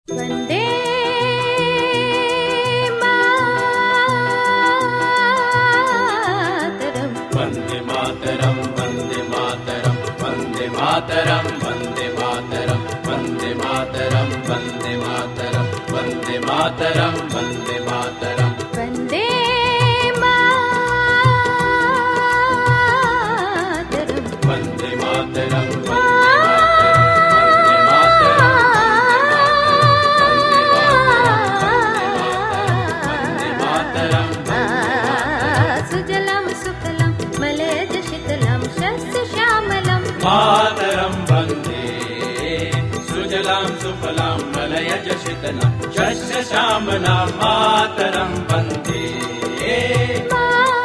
વંદે मातरम वंदे मातरम वंदे मातरम वंदे मातरम वंदे मातरम वंदे मातरम वंदे मातरम वंदे मातरम વંદે માતરમ वंदे मातरम સુજલામ સુફલામ મલયજ શીતલામ શસ્ય શ્યામલમ मातरम वंदे सुजलां सुफलां मलयज शीतलां शस्य श्यामलां मातरं वन्दे માતરમ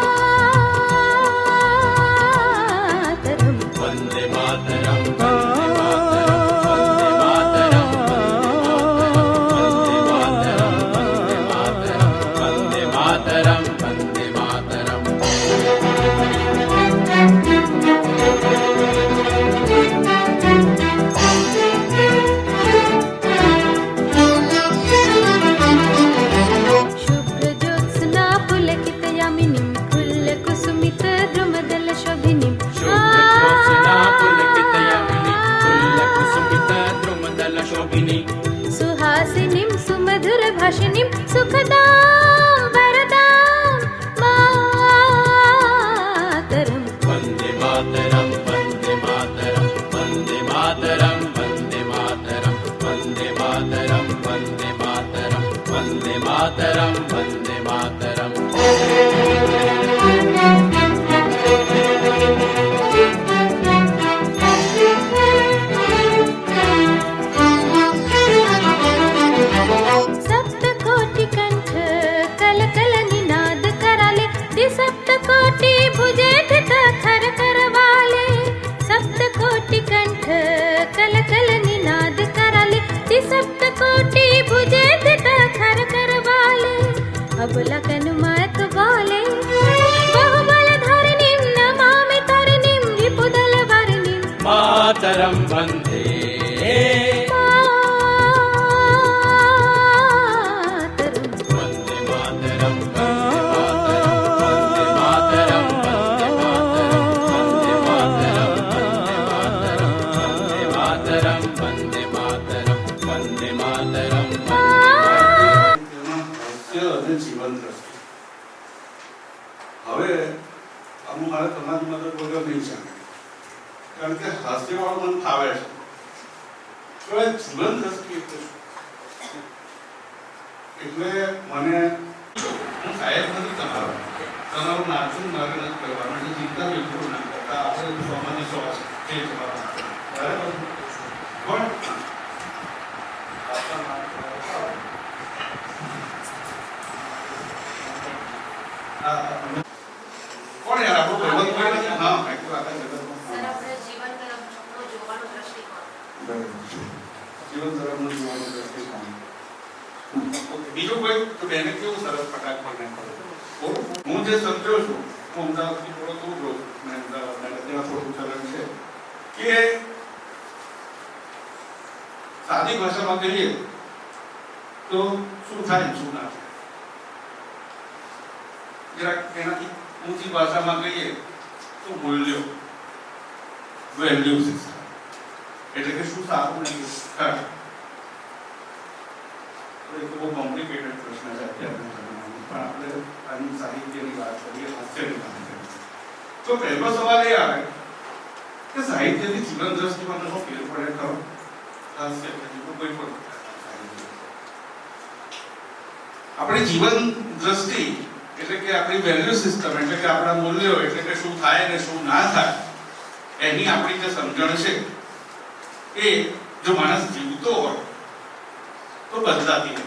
वन्दे मातरं वन्दे मातरं वन्दे मातरं वन्दे मातरं वन्दे मातरं શુભ્રજોત્સ્ના પુલકિતયામિનીં ફુલ્લકુસુમિતદ્રુમદલશોಭಿનીં शुभ्रज्योत्स्ना पुलकितयामिनीं फुल्लकुसुमितद्रुमदलशोभिनीं સુહાસિનીં સુમધુરભાષિનીં સુખદાં વરદાં માતરમ वन्दे मातरं वन्दे मातरं वन्दे मातरं वन्दे मातरं वन्दे मातरं वन्दे मातरं वन्दे मातरं वन्दे मातरम् સપ્તકોટિકંઠ કલકલ નિનાદ કરાલે દ્વિસપ્તકોટિ ભુજે ધૃત થર કરવાલે સપ્તકોટિકંઠ કલકલ નિનાદ કરાલે દ્વિસપ્તકોટિ ભુજે ધૃત થર કરવાલે અબલા કનુમાત વાલે બાહુબલ ધારિણીં નમામિ તરિણીં રિપુદલ વારિણીં मातरं वन्दे માતરમ वन्दे मातरं वन्दे मातरं वन्दे मातरं वन्दे मातरं वन्दे मातरं હાસ્ય અને જીવન દ્રષ્ટિ. હવે આનું મારે તમારી મદદ વગર નહીં ચાલે, કારણ કે હાસ્યવાળું મને ફાવે છે. તો એ જીવન દ્રષ્ટિ એટલે શું? એટલે મને હું સાહેબ નથી તમારું નાચું મારે નથી કરવાનું, એટલે ચિંતા બિલકુલ ના કરતા. આપણે સોમાંથી સો છે જે જવાબ આપે. બરાબર? પણ કોણ યાર આપણો ભાઈબંધ નથી? હા, એકલો આખા જગતમાં. સર, આપણે જીવન તરફનો જોવાનો દ્રષ્ટિકોણ. જીવન તરફનો જોવાનો દ્રષ્ટિકોણ. ઓકે, બીજું કોઈ તો બેને કેવું સરસ ફટાક પર હું જે સમજ્યો છું, હું અમદાવાદથી થોડો દૂર રહું છું, મેં અમદાવાદના ત્યાં થોડું ચલણ છે કે સાદી ભાષામાં કહીએ તો શું થાય શું ના થાય. જરાક એનાથી ઊંચી ભાષામાં કહીએ તો મૂલ્યો, વેલ્યુ સિસ્ટમ, એટલે કે શું સારું ને શું ખરાબ. એ તો બહુ કોમ્પ્લિકેટેડ પ્રશ્ન છે અત્યારના જમાનામાં, પણ આપણે આની સાહિત્યની વાત કરીએ, હાસ્યની વાત કરીએ તો પહેલો સવાલ એ આવે કે સાહિત્યની જીવન દ્રષ્ટિમાં તો શું ફેર પડે ખરો? હાસ્ય કે કોઈ પણ આપણી જીવન દ્રષ્ટિ એટલે કે આપણી વેલ્યુ સિસ્ટમ, એટલે કે આપણા મૂલ્યો, એટલે કે શું થાય ને શું ના થાય, એની આપણી જે સમજણ છે એ જો માણસ જીવતો હોય તો બદલાતી રહે.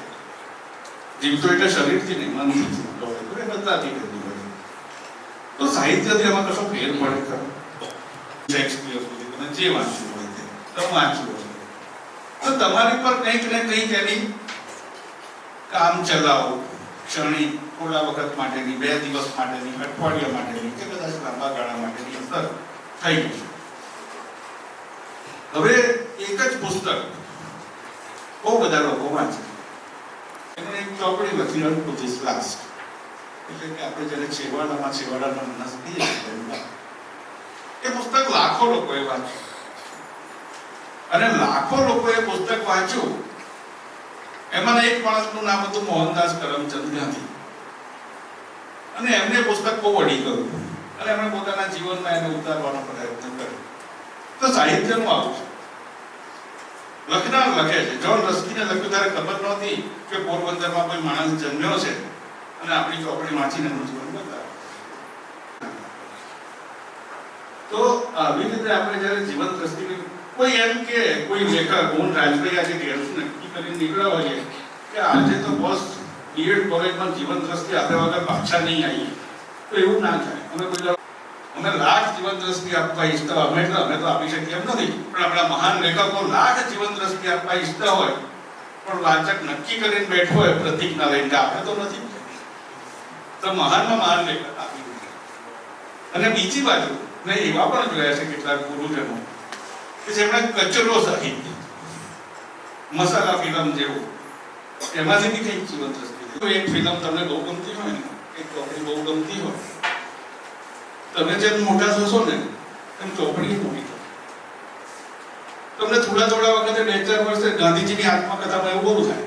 જીવતો એટલે શરીરથી નહીં, મનથી જીવતો હોય તો એ બદલાતી રહેતી હોય. તો સાહિત્યથી એમાં કશો ફેર પડે ખરો? શેક્સપિયર સુધી તમે જે વાંચ્યું હોય તે તમે વાંચ્યું હશે તો તમારી પર કંઈક ને કંઈક એની કામ ચલાવો ક્ષણિક થોડા વખત માટેની, 2 દિવસ માટેની, અઠવાડિયા માટેની કે કદાચ લાંબા ગાળા માટેની અસર થઈ ગઈ. હવે એક જ પુસ્તક બહુ બધા લોકો વાંચે. એમાં એક ચોપડી લખી અનબુદ્ધિસ્ટ લાસ્ટ, એટલે કે આપણે જ્યારે છેવાડાના માણસ કહીએ છીએ, એ પુસ્તક લાખો લોકોએ વાંચ્યું અને લાખો લોકોએ પુસ્તક વાંચ્યું. એમાં એક માણસનું નામ હતું મોહનદાસ કરમચંદ ગાંધી, અને એમને પુસ્તક બહુ વળી ગયું અને એમણે પોતાના જીવનમાં એને ઉતારવાનો પ્રયત્ન કર્યો. તો સાહિત્યનું આવું છે. લખનાર લખે છે. જ્હોન રસ્કીને લખ્યું ત્યારે ખબર નહોતી કે પોરબંદરમાં કોઈ માણસ જન્મ્યો છે અને આપણી ચોપડી વાંચીને એનું જીવન બતાવે. તો આવી રીતે આપણે જ્યારે જીવન દ્રષ્ટિ, કોઈ એમ કે કોઈ લેખક, હું રાજભાઈ આજે ઘેરથી નક્કી કરીને નીકળ્યા હોઈએ કે આજે તો બસ બીએડ કોલેજમાં જીવન દ્રષ્ટિ આપ્યા વગર પાછા નહીં આવીએ, તો એવું ના થાય. અમે લાખ જીવન દ્રષ્ટિ આપવા ઈચ્છતા અમે તો આપી શકીએ એમ નથી, પણ આપણા મહાન લેખકો લાખ જીવન દ્રષ્ટિ આપવા ઈચ્છતા હોય, પણ વાચક નક્કી કરીને બેઠો હોય પ્રતિજ્ઞા લઈને, આપણે તો નથી. તો મહાનમાં મહાન લેખક આપી દીધા. અને બીજી બાજુ મેં એવા પણ જોયા છે કેટલાક ગુરુજનો કે જેમણે કચરો સાહિત્ય, મસાલા ફિલ્મ જેવું, એમાંથી બી કંઈક જીવન દ્રષ્ટિ. તો એક ફિલ્મ તમને બહુ ગમતી હોય ને, એક ચોપડી બહુ ગમતી હોય, તમે જેમ મોટા થશો ને એમ ચોપડી મોટી થશે. તમને થોડા વખતે 2-4 વર્ષે ગાંધીજીની આત્મકથામાં એવું બહુ થાય,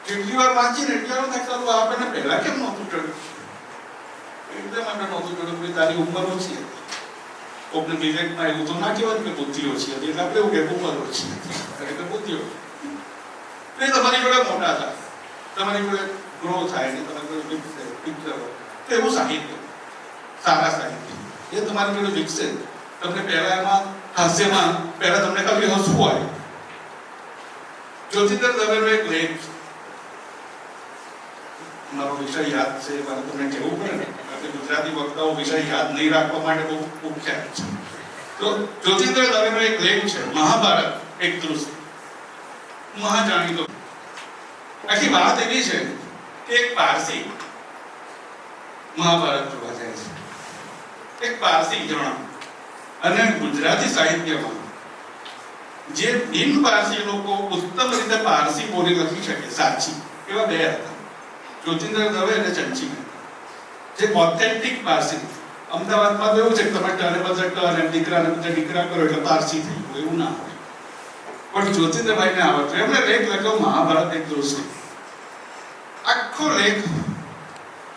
જેટલી વાર વાંચીને એટલી વાર થાય ચાલો આપણને પહેલા કેમ નહોતું ચડ્યું, એકદમ આપણે નહોતું ચડ્યું કે તારી ઉંમર ઓછી હતી. કોકને વિવેકમાં એવું તો ના કહેવાય કે બુદ્ધિ ઓછી હતી, એટલે આપણે એવું કે ઉંમર ઓછી હતી એટલે બુદ્ધિ ઓછી. એ તમારી જોડે મોટા થાય, તમારી જોડે ગ્રો થાય ને તમારી જોડે પિક્ચર હોય, તો એવું સાહિત્ય, સારા સાહિત્ય એ તમારી જોડે વિકસે. તમને પહેલા એમાં હાસ્યમાં પહેલા તમને ખાલી હસવું હોય. જ્યોતિન્દર દવેનો એક લેખ, મારો વિષય યાદ છે, મારે તમને કહેવું પડે ને, આપણે ગુજરાતી વક્તાઓ વિષય યાદ નહીં રાખવા માટે બહુ મુખ્યાત છે. તો જ્યોતિન્દર દવેનો એક લેખ છે, મહાભારત એક દૃશ્ય, મહાજાણીતો. આખી વાત એવી છે કે એક પારસી મહાભારત જોવા જાય છે. એક પારસી જણા અને ગુજરાતી સાહિત્યમાં જે બિન પારસી લોકો ઉત્તમ રીતે પારસી બોલી લખી શકે સાચી, એવા બે હતા, જ્યોતિન્દર દવે અને ચંચી મહેતા, જે ઓથેન્ટિક પારસી. અમદાવાદમાં તો એવું છે કે તમે ટને બદલે ટ અને દીકરાને બદલે દીકરા કરો એટલે પારસી થઈ ગયું, એવું ના હોય. પણ જ્યોતિન્દરભાઈને આવડતું. એમણે લેખ લખ્યો મહાભારત એક દૃશ્ય. આખો લેખ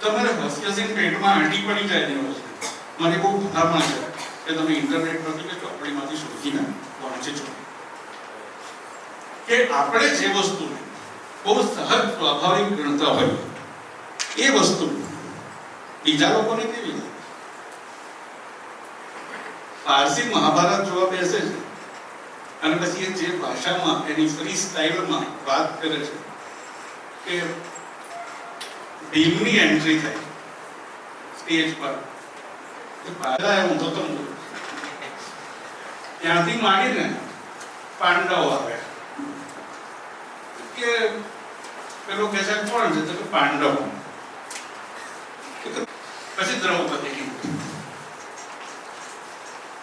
તમારે હસી પેટમાં આંટી પડી જાય એવો છે. મને બહુ ભલામણ છે કે તમે ઇન્ટરનેટ પરથી કે ચોપડીમાંથી શોધીને વાંચજો કે આપણે જે વસ્તુને બહુ સહજ સ્વાભાવિક ગણતા હોય એ વસ્તુ બીજા લોકોને કેવી લાગે. પારસી મહાભારત જોવા બેસે છે અને પછી એ જે ભાષામાં એની ફ્રી સ્ટાઇલમાં વાત કરે છે કે ભીમની એન્ટ્રી થાય સ્ટેજ પર, ત્યાંથી માંડીને પાંડવ આવે કે પેલો કે છે કોણ છે તો કે પાંડવ, પછી દ્રૌપદી.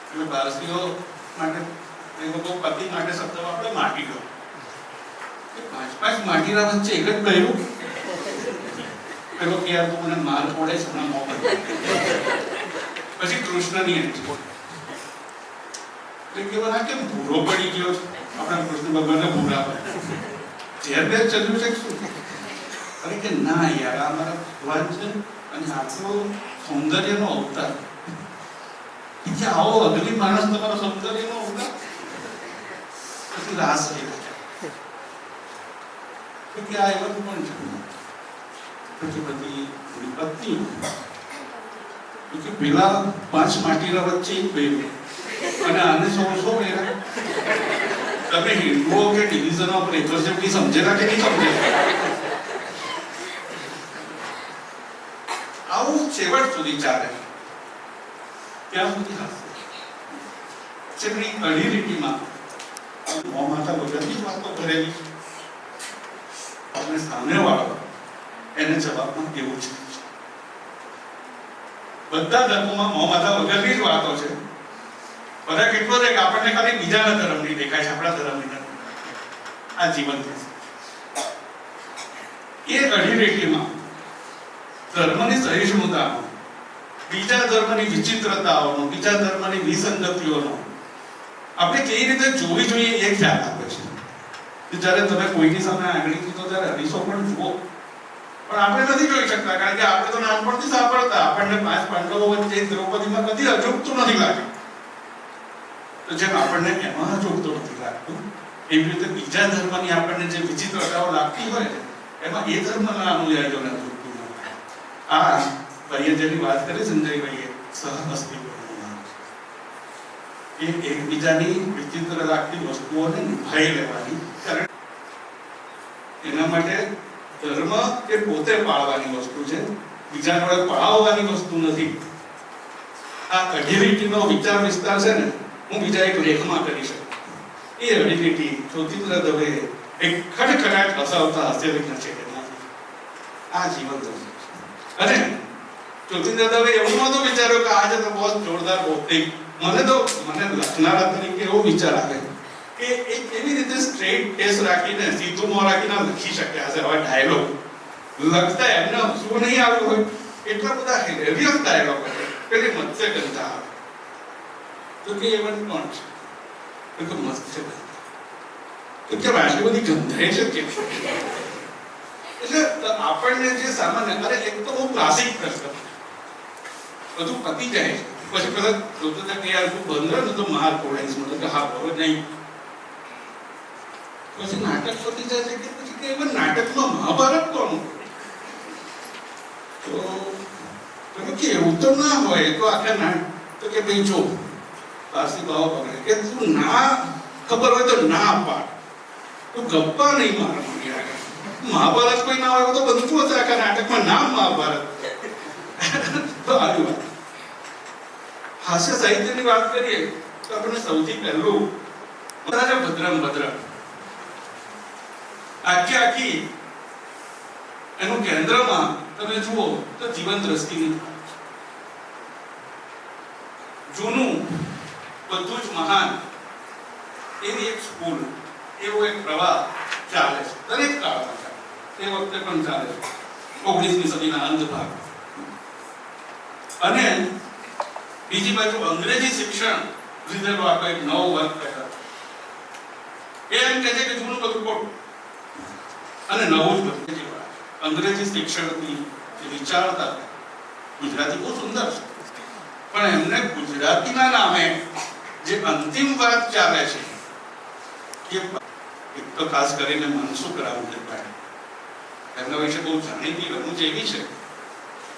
એટલે પારસીઓ માટે એ લોકો પતિ માટે શબ્દ આપણે માટી ગયો, 5 માટીના વચ્ચે એક જ કહ્યું. પેલો કે યાર તું મને માર પડે છે હમણાં મોકલ. પછી કૃષ્ણની એન્ટ્રી, એટલે કેવા કેમ ભૂરો પડી ગયો છે, આપણા કૃષ્ણ ભગવાનને ભૂરા પડે ઝેર બે ચલ્યું છે શું? અરે કે ના યાર આ મારા ભગવાન છે અને આટલો સૌંદર્યનો અવતાર, કે આવો અગ્નિ માણસ તમારો સૌંદર્યનો અવતાર. પછી રાસ કે આ એવા પણ છે. પછી બધી પત્ની કે પેલા 5 માટીના વચ્ચે એક બેન અને આને 100 મેરા. તમે હિન્દુઓ કે ડિવિઝન ઓફ રિપ્રેઝેન્ટેટિવ સમજેલા કે નહીં સમજેલા? આવું છેવટ સુધી ચાલે ત્યાં સુધી હાસ્ય છેવટી અઢી લીટીમાં માતા વગરની વાતો કરેલી, આપણે સામે વાળો એને જવાબમાં કેવું છે. બધા ધર્મોમાં માતા વગરની જ વાતો છે. ફરક એટલો છે કે આપણને ખાલી બીજાના ધર્મની દેખાય છે, આપણા ધર્મની નથી. આ જીવન છે. એ અઢીરેટીમાં ધર્મની સહિષ્ણુતાનો, બીજા ધર્મની વિચિત્રતાઓનો, બીજા ધર્મની વિસંગતિઓનો આપણે કેવી રીતે જોવી જોઈએ એ ખ્યાલ આપે છે. જ્યારે તમે કોઈની સામે આંગળી કીધો ત્યારે અરીસો પણ જુઓ, પણ આપણે નથી જોઈ શકતા, કારણ કે આપણે તો નાનપણથી સાંભળતા, આપણને 5 પાંડવો વચ્ચે દ્રૌપદીમાં કદી અજુગતું નથી લાગ્યું. તો જેમ આપણને એમાં અજુગતું નથી લાગતું, એવી રીતે બીજા ધર્મની આપણને જે વિચિત્રતાઓ લાગતી હોય એમાં એ ધર્મના અનુયાયીઓને અજુગતું નથી. આ ભાઈએ જેની વાત કરી સંજયભાઈએ, સહઅસ્તિત્વનું એ એકબીજાની વિચિત્ર લાગતી વસ્તુઓને નિભાઈ લેવાની, કારણ એના માટે ધર્મ એ પોતે પાળવાની વસ્તુ છે, બીજા જોડે પળાવવાની વસ્તુ નથી. આ અઢીરીટીનો વિચાર વિસ્તાર છે ને, હું બીજા એક લેખમાં કરી શકું. એ અઢીરીટી જ્યોતિન્દ્ર દવે એક ખડખડાટ હસાવતા હાસ્યલેખ છે એમાંથી આ જીવન દર્શન. અને જ્યોતિન્દ્ર દવે એવું નહોતું વિચાર્યું કે આજે તો બહુ જોરદાર ભૌતિક, મને લખનારા તરીકે એવો વિચાર આવે કે એક એવી રીતે સ્ટ્રેટ ફેસ રાખીને, સીધું મોં રાખીને લખી શક્યા હશે હવે ડાયલોગ લખતા એમને શું નહીં આવ્યું હોય એટલા બધા હિલેરિયસ ડાયલોગ હતા. પેલી મત્સ્યગંધા આવે તો કે એવન કોણ છે તો મત્સ્યગંધા તો કે આટલી બધી ગંધાય છે કે એટલે આપણને જે સામાન્ય, અરે એક તો બહુ ક્લાસિક પ્રશ્ન, બધું પતી જાય છે પછી પેલા જોતા કે યાર તું બંધ રહે ને તો માર ખોડાઈશ, મતલબ કે હા હવે નહીં. પછી નાટક પતી જાય છે કે પછી કે એમાં નાટકમાં મહાભારત કોનું? તો તમે કે એવું તો ના હોય તો આખા નાટક તો કે ભાઈ જો પારસી ભાવ પકડે કે તું ના ખબર હોય તો ના પાડ, તું ગપ્પા નહીં માર મહાભારત કોઈ ના હોય તો બનતું હશે આખા નાટકમાં નામ મહાભારત. તો આવી વાત હાસ્ય સાહિત્યની વાત કરીએ તો આપણે સૌથી પહેલું ભદ્રમ ભદ્ર આખી એનું કેન્દ્રમાં તમે જુઓ તો જીવન દ્રષ્ટિની જૂનું બધું જ મહાન એવી એક સ્કૂલ, એવો એક પ્રવાહ ચાલે છે દરેક કાળમાં ચાલે, તે વખતે પણ ચાલે છે 19મી સદીના અંત ભાગ. અને બીજી બાજુ અંગ્રેજી શિક્ષણ લીધેલો આપણો એક નવો વર્ગ પેટર્ન, એ એમ કહે છે કે જૂનું બધું ખોટું અને નવું જ બધું. અંગ્રેજી શિક્ષણની જે વિચારતા ગુજરાતી બહુ સુંદર છે, પણ એમને ગુજરાતીના નામે જે અંતિમ વાત ચાલે છે એ એક તો ખાસ કરીને મનસુખ રામ ત્રિપાઠી, એમના વિશે બહુ જાણીતી રમૂજ એવી છે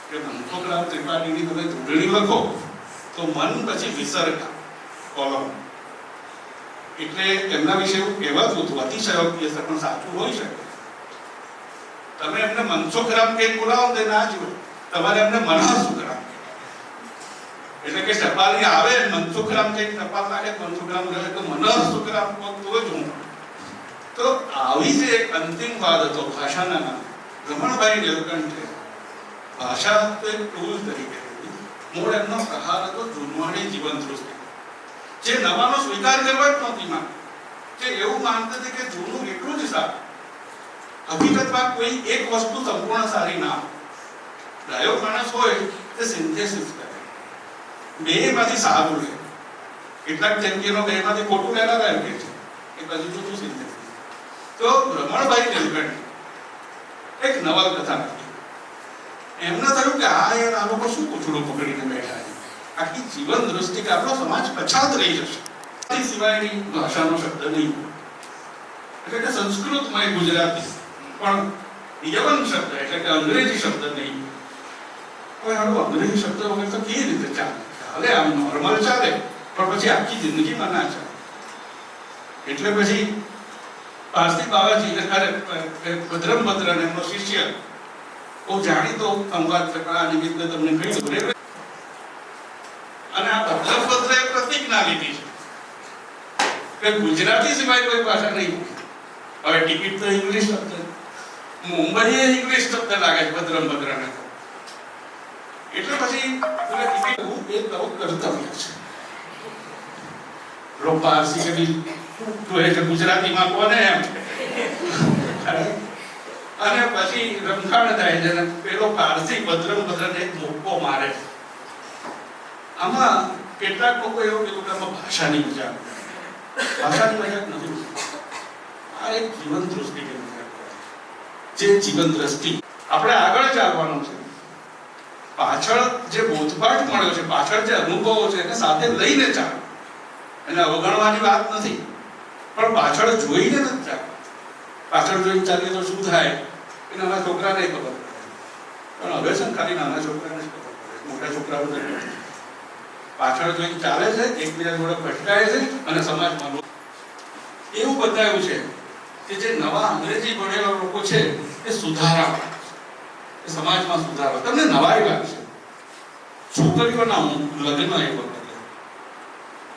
કે મનસુખ રામ ત્રિપાઠીની તમે જોડણી લખો તો મન પછી વિસર્ગ કોલમ, એટલે એમના વિશે એવું કહેવાતું હતું, અતિશયોક્તિ હશે પણ સાચું હોઈ શકે. તમે એમને મનસુખ રામ કઈ બોલાવો તે ના જુઓ, તમારે એમને મનસુખ રામ, એટલે કે ટપાલી આવે મનસુખ રામ કઈ ટપાલ નાખે મનસુખ રામ રહે તો મનસુખ રામ તો જ હું. તો આવી જે એક અંતિમ વાદ હતો ભાષાના નામે, રમણભાઈ નીલકંઠે ભાષા તો એક ટૂલ તરીકે મૂળ એમનો પ્રહાર હતો જૂનવાણી જીવન દૃષ્ટિ, જે નવાનો સ્વીકાર કરવા જ નહોતી માંગતી, જે એવું માનતી હતી કે જૂનું એટલું જ સારું. હકીકતમાં કોઈ એક વસ્તુ સંપૂર્ણ સારી ના હોય, ડાયો માણસ હોય તે સિન્થેસિસ કરે, બેમાંથી સારું લે. કેટલાક જગ્યાનો બેમાંથી ખોટું લેનારા એમ કે છે કે હજુ જુદું સિન્થેસિસ. તો રમણભાઈ નીલકંઠે એક નવલકથા લખી. એમને થયું કે આ યાર આ લોકો શું પૂછડું પકડીને બેઠા છે, આખી જીવન દૃષ્ટિ કે આપણો સમાજ પછાત રહી જશે, એ સિવાયની ભાષાનો શબ્દ નહીં, એટલે કે સંસ્કૃતમય ગુજરાતી પણ યવન શબ્દ એટલે કે અંગ્રેજી શબ્દ નહીં. હવે આનો અંગ્રેજી શબ્દ વગર તો કેવી રીતે ચાલે? ચાલે આમ નોર્મલ ચાલે પણ પછી આખી જિંદગીમાં ના ચાલે. એટલે પછી પારસી બાવાજી ભદ્રમ ભદ્ર એમનો શિષ્ય બહુ જાણીતો સંવાદ આ નિમિત્તે તમને કહ્યું. અને આ ભદ્રમ ભદ્ર એ પ્રતિજ્ઞા લીધી છે કે ગુજરાતી સિવાય કોઈ ભાષા નહીં. હવે ટિકિટ તો ઇંગ્લિશ શબ્દ, મુંબઈ એ ઇંગ્લિશ શબ્દ લાગે છે ભદ્રમ ભદ્રને, એટલે પછી ટિકિટ એ તો કર્તવ્ય છે. લોકો પારસી કદી જોઈએ છે ગુજરાતીમાં કોને એમ, અને પછી રમખાણ થાય છે અને પેલો પારસી ભદ્રને એક મુક્કો મારે છે. આમાં કેટલાક લોકો એવું કીધું કે આમાં ભાષાની મજાક નથી. આ એક જીવન દૃષ્ટિ કે જે જીવન દ્રષ્ટિ આપણે આગળ ચાલવાનું છે. પાછળ જે બોધપાઠ મળ્યો છે, પાછળ જે અનુભવો છે એને સાથે લઈને ચાલો. એને અવગણવાની વાત નથી, પણ પાછળ જોઈને નથી ચાલો. પાછળ જોઈને ચાલીએ તો શું થાય એ નાના છોકરાને ખબર પડે, પણ હવે છે ખાલી નાના છોકરાને જ ખબર પડે, મોટા છોકરાઓને નથી. પાછળ જોઈને ચાલે છે, એકબીજા જોડે ભટકાય છે અને સમાજમાં એવું બતાવ્યું છે કે જે નવા અંગ્રેજી ભણેલા લોકો છે એ સુધારા, એ સમાજમાં સુધારો. તમને નવાઈ લાગશે, છોકરીઓના લગ્ન એ વખતે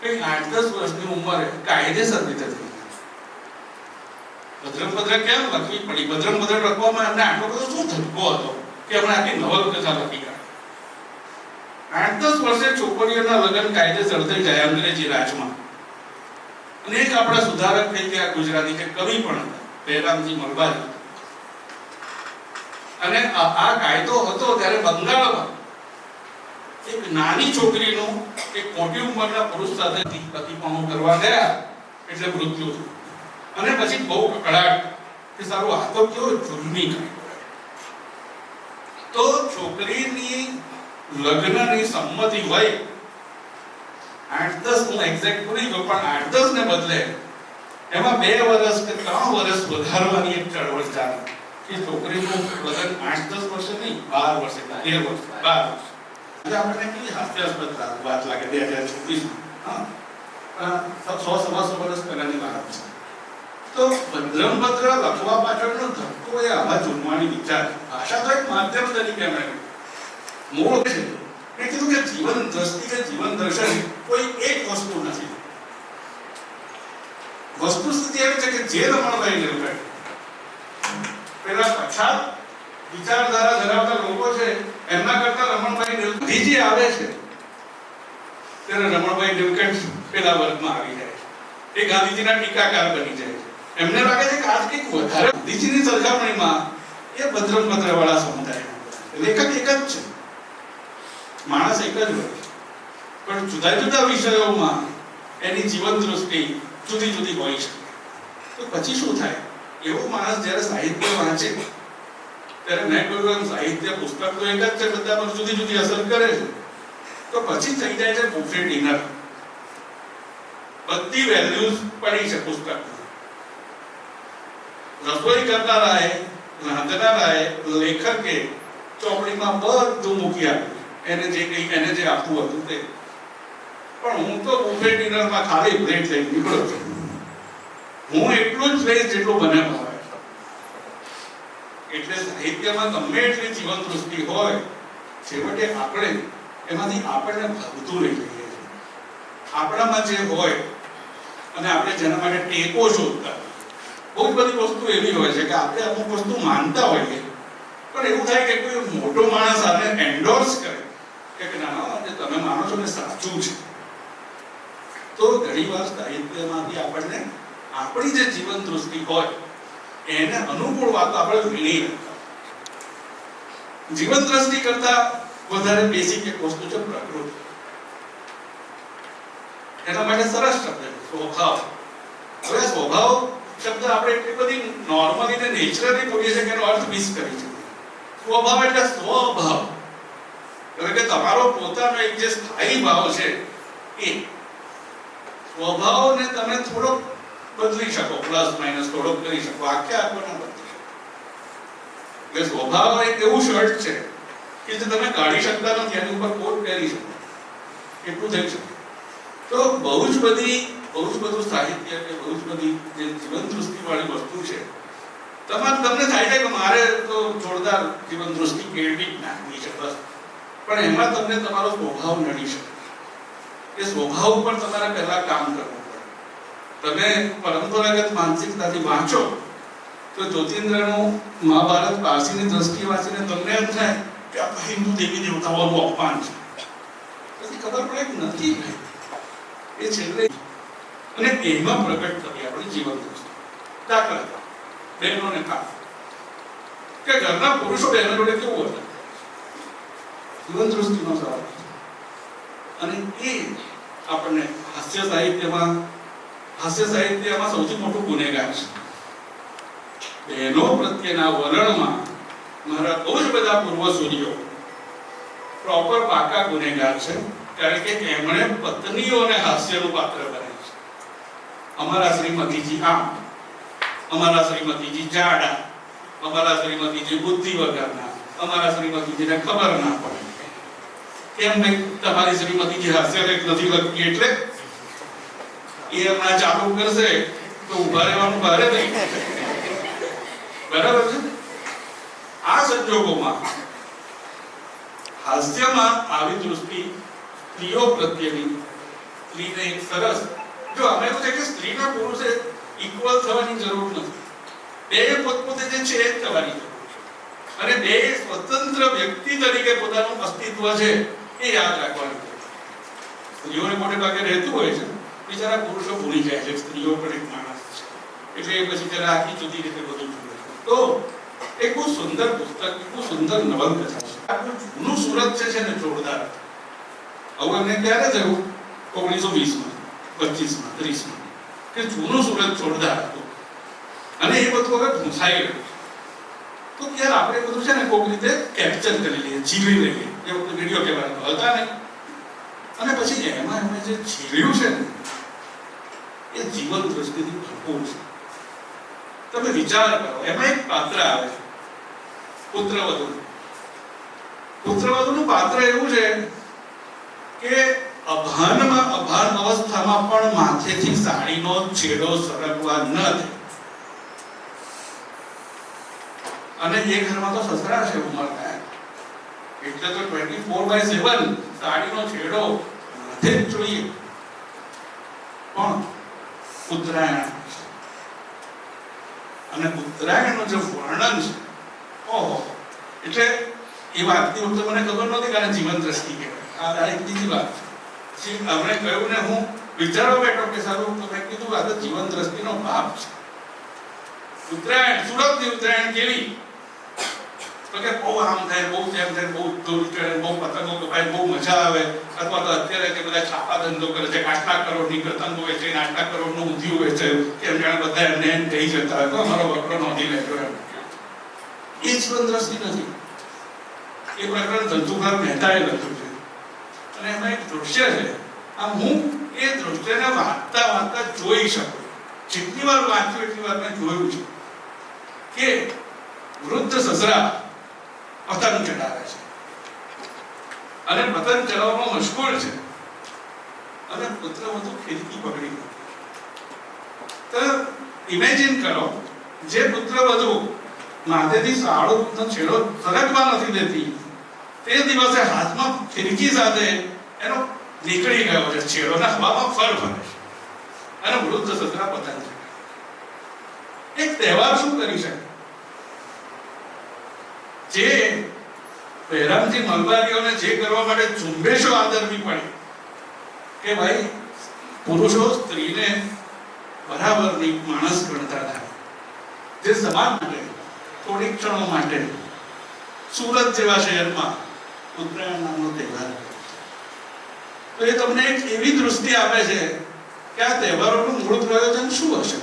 કઈ 8-10 વર્ષની ઉંમરે કાયદેસર રીતે થઈ. ભદ્રમ કેમ લખવી પડી? ભદ્રમ લખવામાં એમને આટલો બધો શું ધક્કો હતો કે એમણે આખી નવલકથા લખી કાઢી. 8-10 વર્ષે છોકરીઓના લગ્ન કાયદેસર થઈ જાય અંગ્રેજી રાજમાં. અને એક આપણા સુધારક થઈ ગયા ગુજરાતી કે કવિ પણ હતા, બેરામજી મલબારી. અને આ કાયદો હતો ત્યારે બંગાળમાં એક નાની છોકરીનું એક મોટી ઉંમરના પુરુષ સાથે પતિપાહું કરવા ગયા એટલે મૃત્યુ થયું. અને પછી બહુ કકડાટ કે સારું આ તો કેવો જુલ્મી કાયદો. તો છોકરીની લગ્નની સંમતિ હોય 8-10, હું એક્ઝેક્ટ ભૂલી ગયો, પણ 8-10 ને બદલે એમાં 2 વર્ષ કે 3 વર્ષ વધારવાની એક ચળવળ ચાલી કે છોકરીનું લગ્ન 8-10 વર્ષે નહીં, 12 વર્ષે, 13 વર્ષ, 12 વર્ષ. એટલે આપણને કેટલી હાસ્યાસ્પદ વાત લાગે 2026. હા, 100-125 વર્ષ પહેલાની વાત છે. તો ભદ્રંભદ્ર લખવા પાછળનો ધક્કો એ આવા જુનવાણી વિચાર. ભાષા તો એક માધ્યમ તરીકે એમણે મૂળ છે. મેં કીધું કે જીવન દ્રષ્ટિ કે જીવન દર્શન કોઈ એક વસ્તુ નથી. વસ્તુસ્થિતિ એવી છે કે જે રમણભાઈ નિર્ભય પેલા પછાત વિચારધારા ધરાવતા લોકો છે એમના કરતા રમણભાઈ નિર્ભય આવે છે ત્યારે રમણભાઈ નિર્ભય પેલા વર્ગમાં આવી જાય છે. એ ગાંધીજીના ટીકાકાર બની જાય છે. એમને લાગે છે કે આજ કંઈક વધારે ગાંધીજીની સરખામણીમાં એ ભદ્રંભદ્ર વાળા સમુદાય લેખક એક જ છે, માણસ એક જ હોય, પણ જુદા જુદા વિષયોમાં એની જીવન દૃષ્ટિ જુદી જુદી હોય છે. તો પછી શું થાય? એવો માણસ જ્યારે સાહિત્ય વાંચે ત્યારે મેં કહ્યું એમ સાહિત્ય પુસ્તક તો એક જ છે, બધા પર જુદી જુદી અસર કરે છે. તો પછી થઈ જાય છે બુફે ડિનર. બધી વેલ્યુઝ પડી છે પુસ્તકમાં. રસોઈ કરનારાએ, રાંધનારાએ, લેખકે ચોપડીમાં બધું મૂકી આપ્યું, એને જે આપવું હતું તે. પણ હું તો બુફે ડિનરમાં ખાલી પ્લેટ લઈને નીકળ્યો છું. હું એટલું જ લઈશ જેટલું મને ભાવે. એટલે સાહિત્યમાં ગમે એટલી જીવન દૃષ્ટિ હોય, છેવટે આપણે એમાંથી આપણને ભાવતું રહી જઈએ છીએ. આપણામાં જે હોય અને આપણે જેના માટે ટેકો શોધતા, બહુ જ બધી વસ્તુ એવી હોય છે કે આપણે અમુક વસ્તુ માનતા હોઈએ, પણ એવું થાય કે કોઈ મોટો માણસ આને એન્ડોર્સ કરે કે ના, તમે માનો છો ને સાચું છે. તો ઘણીવાર સાહિત્યમાંથી આપણને આપણી જે જીવન દૃષ્ટિ હોય એને અનુકૂળ વાતો આપણે વીણી રાખતા. જીવન દ્રષ્ટિ કરતા વધારે બેસિક એક વસ્તુ છે પ્રકૃતિ. એના માટે સરસ શબ્દ છે સ્વભાવ. હવે સ્વભાવ શબ્દ આપણે એટલી બધી નોર્મલી ને નેચરલી બોલીએ છીએ કે એનો અર્થ મિસ કરી છે. સ્વભાવ એટલે સ્વભાવ, એટલે કે તમારો પોતાનો એક જે સ્થાયી ભાવ છે એ સ્વભાવને તમે થોડોક બદલી શકો, પ્લસ માઇનસ થોડોક કરી શકો, આખે આખો ના બદલી શકો. એટલે સ્વભાવ એક એવું શર્ટ છે કે જે તમે કાઢી શકતા નથી, એની ઉપર કોટ પહેરી શકો, એટલું થઈ શકે. તો બહુ જ બધું સાહિત્ય કે બહુ જ બધી જે જીવન દૃષ્ટિ વાળી વસ્તુ છે. તમને થાય છે કે મારે તો જોરદાર જીવન દૃષ્ટિ કેળવી જ નાખવી છે બસ, પણ એમાં તમને તમારો સ્વભાવ નડી શકે. એ સ્વભાવ ઉપર તમારે પહેલા કામ કરવું પડે. તમે પરંપરાગત માનસિકતાથી વાંચો તો જ્યોતિન્દ્રનું મહાભારત પારસીની દ્રષ્ટિએ વાંચીને તમને એમ થાય કે આ હિન્દુ દેવી દેવતાઓનું અપમાન છે. પછી ખબર પડે કે નથી ભાઈ, એ છેલ્લે અને એમાં પ્રગટ કરી આપણી જીવન દૃષ્ટિ. દાખલા બહેનોને કામ કે ઘરના પુરુષો બહેનો જોડે કેવું હતા, જીવન દૃષ્ટિનો સવાલ. અને એ આપણને હાસ્ય સાહિત્યમાં સૌથી મોટું ગુનેગાર છે. બહેનો પ્રત્યેના વલણમાં મારા બહુ જ બધા પૂર્વસૂરીઓ પ્રોપર પાકા ગુનેગાર છે, કારણ કે એમણે પત્નીઓને હાસ્યનું પાત્ર બનાવ્યું છે. અમારા શ્રીમતીજી આમ, અમારા શ્રીમતીજી જાડા, અમારા શ્રીમતીજી બુદ્ધિ વગરના, અમારા શ્રીમતીજીને ખબર ના પડે. કેમ ભાઈ તમારી શ્રીમતીજી હાસ્યલેખ નથી લખતી એટલે એ હમણાં ચાલુ કરશે તો ઉભા રહેવાનું ભારે નહીં. બરાબર છે. આ સંજોગોમાં હાસ્યમાં આવી દૃષ્ટિ સ્ત્રીઓ પ્રત્યેની, સ્ત્રીને એક સરસ, જો અમે એવું છે કે સ્ત્રીના પુરુષે ઇક્વલ થવાની જરૂર નથી. બે પોતપોતે જે છે એ જ થવાની જરૂર છે, અને બે સ્વતંત્ર વ્યક્તિ તરીકે પોતાનું અસ્તિત્વ છે એ યાદ રાખવાનું છે. સ્ત્રીઓને મોટે ભાગે રહેતું હોય છે, બિચારા પુરુષો ભૂલી જાય છે સ્ત્રીઓ પણ એક માણસ છે, એટલે એ પછી જરા આખી જુદી રીતે બધું જુએ. તો એક બહુ સુંદર પુસ્તક, બહુ સુંદર નવલકથા છે. આપણું જૂનું સુરત છે ને જોરદાર. આવું એમને ક્યારે થયું 1920માં, 25માં, 30માં કે જૂનું સુરત જોરદાર હતું, અને એ બધું હવે ભૂંસાઈ ગયું. તો યાર આપણે બધું છે ને કોઈક રીતે કેપ્ચર કરી લઈએ, જીવી લઈએ. એ બધું વિડીયો કેમેરા હતા નહીં, અને પછી એમાં એમને જે જીવ્યું છે ને એ જીવન દ્રષ્ટિથી ભરપૂર છે. તમે વિચાર કરો, એમાં એક પાત્ર આવે છે પુત્રવધુ. પુત્રવધુનું પાત્ર એવું છે કે અભાન અવસ્થામાં પણ માથેથી સાડીનો છેડો સરકવા ન દે. અને એ ઘરમાં તો સસરા છે ઉંમરના, એટલે તો 24/7 સાડીનો છેડો માથે જ જોઈએ. પણ ઉત્તરાયણ, અને ઉત્તરાયણનું જે વર્ણન છે, ઓહો, એટલે એ વાતની વખતે મને ખબર નહોતી કે જીવન દ્રષ્ટિ કહેવાય. આ ડાયરેક્ટ બીજી વાત છે. આપણે કહ્યું ને, હું વિચારવા બેઠો કે સારું, તો મેં કીધું આ તો જીવન દ્રષ્ટિનો ભાવ છે. ઉત્તરાયણ, સુરતની ઉત્તરાયણ કેવી? તો કે બહુ આમ થાય, બહુ તેમ થાય, બહુ દોરી ચડે, બહુ પતંગો કપાય, બહુ મજા આવે. અથવા તો અત્યારે કે બધા છાપા ધંધો કરે છે, આટલા કરોડની પતંગો વેચે, આટલા કરોડનું ઊંધિયું વેચે, કેમ જાણે બધા એમને એમ કહી જતા હોય તો અમારો વકરો નોંધી લેજો એમ. એ જીવન દ્રષ્ટિ નથી. એ પ્રકરણ ધંધુભાઈ મહેતાએ લખ્યું છે, અને એમાં એક દૃશ્ય છે. આમ હું એ દૃશ્યને વાંચતા જોઈ શકું. જેટલી વાર વાંચ્યું એટલી વાર મેં જોયું છે કે વૃદ્ધ સસરા પતંગ ચડાવે છે, અને પતંગ ચડાવવામાં મશગુલ છે, અને પુત્રવધુ ખિડકી પકડી. તો ઇમેજિન કરો, જે પુત્રવધુ માથેથી સાડીનો છેડો સરકવા નથી દેતી, તે દિવસે હાથમાં ખિડકી સાથે એનો નીકળી ગયો છે છેડો, ને હવામાં ફર ફરે છે, અને વૃદ્ધ સસરા પતંગ ચડાવે. એક તહેવાર શું કરી શકે? જે બહેરામજી મલબારીઓને જે કરવા માટે ઝુંબેશો આદરવી પડી કે ભાઈ પુરુષો સ્ત્રીને બરાબરની માણસ ગણતા થાય, જે સમાજ માટે થોડીક ક્ષણો માટે સુરત જેવા શહેરમાં ઉત્તરાયણ નામનો તહેવાર, તો એ તમને એક એવી દૃષ્ટિ આપે છે કે આ તહેવારોનું મૂળ પ્રયોજન શું હશે?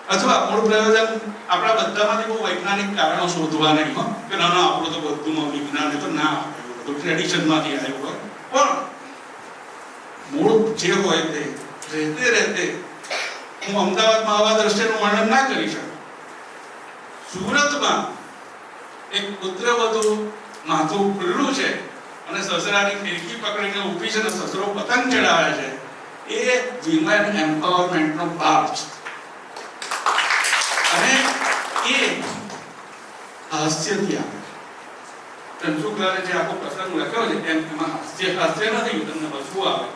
અથવા મૂળ પ્રયોજન આપણા બધામાંથી બહુ વૈજ્ઞાનિક કારણો શોધવા નહીં, કે ના ના આપણું તો બધું વિજ્ઞાન તો ના, બધું ટ્રેડિશનમાંથી આવ્યું હોય. પણ મૂળ જે હોય તે રહેતે હું અમદાવાદમાં આવા દ્રશ્યનું વર્ણન ના કરી શકું. સુરતમાં એક પુત્રવધુ માથું ખુલ્લું છે અને સસરાની ખિડકી પકડીને ઊભી છે, અને સસરો પતંગ ચડાવે છે, એ વિમેન એમ્પાવરમેન્ટનો ભાવ છે. અને એ હાસ્યથી આવે છે. ચંદ્રુકલાલે જે આખો પ્રસંગ લખ્યો છે એમાં હાસ્ય નથી, તમને હસવું આવે,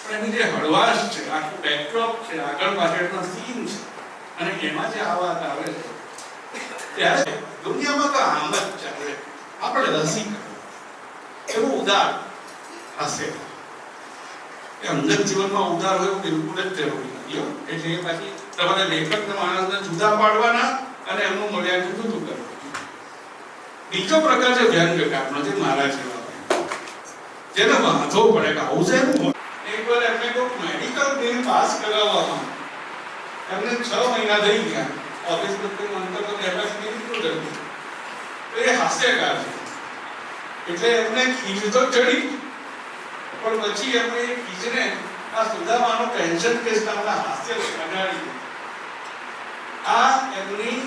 પણ એની જે હળવાશ છે, આખું બેકડ્રોપ છે, આગળ પાછળનો સીન છે, અને એમાં જે આ વાત આવે છે ત્યારે દુનિયામાં તો આમ જ ચાલે. આપણે રસિક એવું ઉદાર હાસ્ય, એ અંગત જીવનમાં ઉદાર હોય બિલકુલ જ જરૂરી નથી. એટલે એ પાછી તમારે લેખકના માણસને જુદા પાડવાના અને એમનું મૂલ્યાંકન જુદું કરવું. બીજો પ્રકાર છે વ્યંગ કાપનો, જે મારા જેવા જેને વાંધો પડે કે આવું છે એનું. એકવાર એમને કોઈ મેડિકલ બિલ પાસ કરાવવામાં એમને 6 મહિના થઈ ગયા. ઓફિસ પ્રત્યેનું અંતર તો કેપેસિટી કેટલું જલ્દી, તો એ હાસ્યકાર છે એટલે એમને ખીજ તો ચડી, પણ પછી એમને એ ખીજને આ સુદામાનો પેન્શન કેસ નામના હાસ્ય લગાડી. આ એમની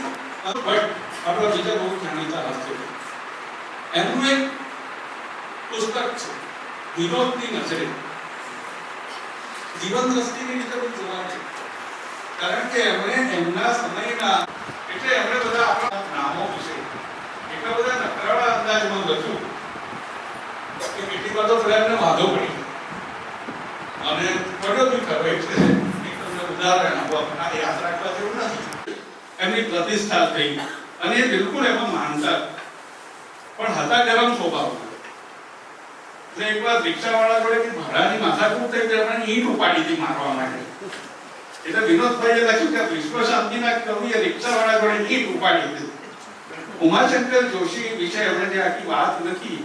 ભટ્ટ આપણા બીજા બહુ જાણીતા હાસ્ય એમનું એક પુસ્તક છે વિનોદની નજરે. જીવન દ્રષ્ટિની રીતે બધું જોવાનું, કારણ કે એમણે એમના સમયના એટલે એમણે બધા આપણા નામો વિશે એટલા બધા નકરાળા અંદાજમાં લખ્યું કે કેટલીક વાર તો થોડા એમને વાંધો પડી અને પડ્યો બી ખરો. એટલે એક તમને ઉદાહરણ આપો, આ યાદ રાખવા જેવું નથી. એમની પ્રતિષ્ઠા થઈ અને એ બિલકુલ એમાં માનતા પણ હતા ગરમ સ્વભાવના. એટલે એકવાર રિક્ષાવાળા જોડે ભાડાની માથાકૂટ થઈ તો એમણે ઈંટ ઉપાડી હતી મારવા માટે. એટલે વિનોદભાઈએ લખ્યું કે વિશ્વ શાંતિના કવિએ રિક્ષાવાળા જોડે ઈંટ ઉપાડી હતી. ઉમાશંકર જોશી વિશે એમણે જે આખી વાત લખી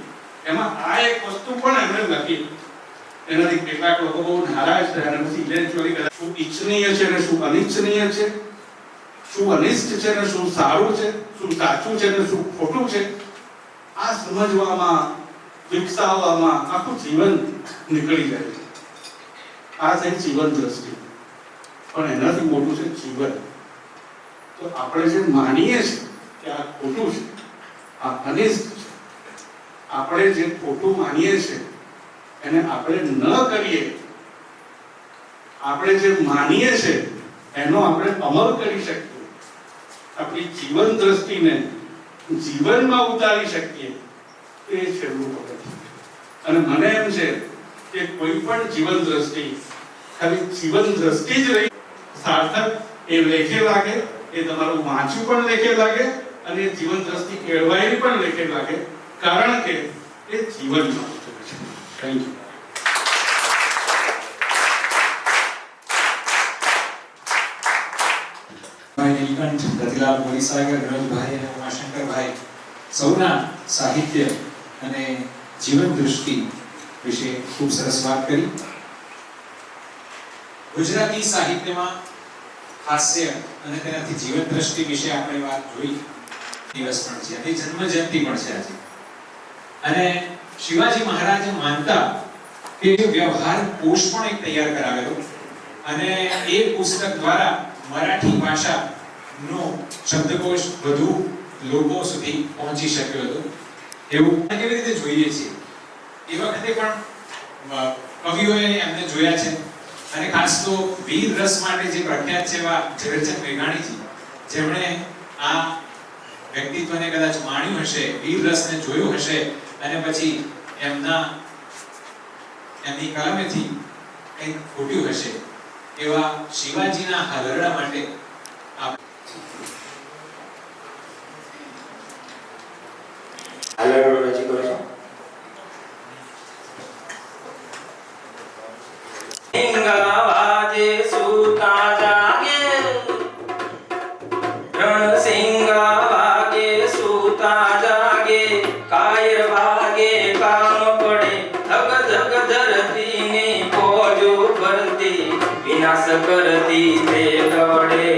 એમાં આ એક વસ્તુ પણ એમણે લખી. એનાથી કેટલાક લોકો બહુ નારાજ થયા અને પછી ઇવેન્ચ્યુઅલી કદાચ શું ઈચ્છનીય છે અને શું અનિચ્છનીય છે, શું અનિષ્ટ છે અને શું સારું છે, શું સાચું છે અને શું ખોટું છે, આ સમજવામાં વિકસાવવામાં આખું જીવન નીકળી જાય છે. આ છે જીવન દ્રષ્ટિ, પણ એનાથી મોટું છે જીવન. તો આપણે જે માનીએ છીએ કે આ ખોટું છે, આ અનિષ્ટ છે, આપણે જે ખોટું માનીએ છીએ એને આપણે ન કરીએ, આપણે જે માનીએ છીએ એનો આપણે અમલ કરી શકીએ, આપણી જીવન દ્રષ્ટિને જીવનમાં ઉતારી શકીએ, એ છેલ્લું પગથિયું. અને મને એમ છે કે કોઈ પણ જીવન દ્રષ્ટિ ખાલી જીવન દ્રષ્ટિ જ રહી સાર્થક એ લેખે લાગે, એ તમારું વાંચ્યું પણ લેખે લાગે અને જીવન દ્રષ્ટિ કેળવાયેલી પણ લેખે લાગે, કારણ કે એ જીવનમાં છે. Thank you. નીલકંઠ, રતિલાલ બોરીસાગર, રવિભાઈ અને ઉમાશંકરભાઈ સૌના સાહિત્ય અને જીવન દૃષ્ટિ વિશે ખૂબ સરસ વાત કરી. ગુજરાતી સાહિત્યમાં હાસ્ય અને તેનાથી જીવન દૃષ્ટિ વિશે આપણે વાત જોઈ. દિવસ પણ છે અને જન્મ જયંતિ પણ છે આજે. અને શિવાજી મહારાજ માનતા કે વ્યવહાર કોશ પણ એક તૈયાર કરાવેલો અને એ પુસ્તક દ્વારા મરાઠી ભાષાનો શબ્દકોશ વધુ લોકો સુધી પહોંચી શક્યો હતો. એવું કેવી રીતે જોઈએ છીએ એ વખતે પણ કવિઓએ એમને જોયા છે અને ખાસ તો વીર રસ માટે જે પ્રખ્યાત છે એવા ઝવેરચંદ મેઘાણીજી, જેમણે આ વ્યક્તિત્વને કદાચ માણ્યું હશે, વીર રસને જોયું હશે અને પછી એમની કલમેથી કંઈક ફૂટ્યું હશે, એવા શિવાજીના હાલરડા માટે હાલરડો રચી કરો છો. સિંગાવાજે સૂતા જાગે, રણસિંગાવાગે સૂતા જાગે, કાયર વાગે કામ પડે, ધગ ધગ ધરતીની ફોજો ભરતી, વિનાશ કરતી તે દોડે.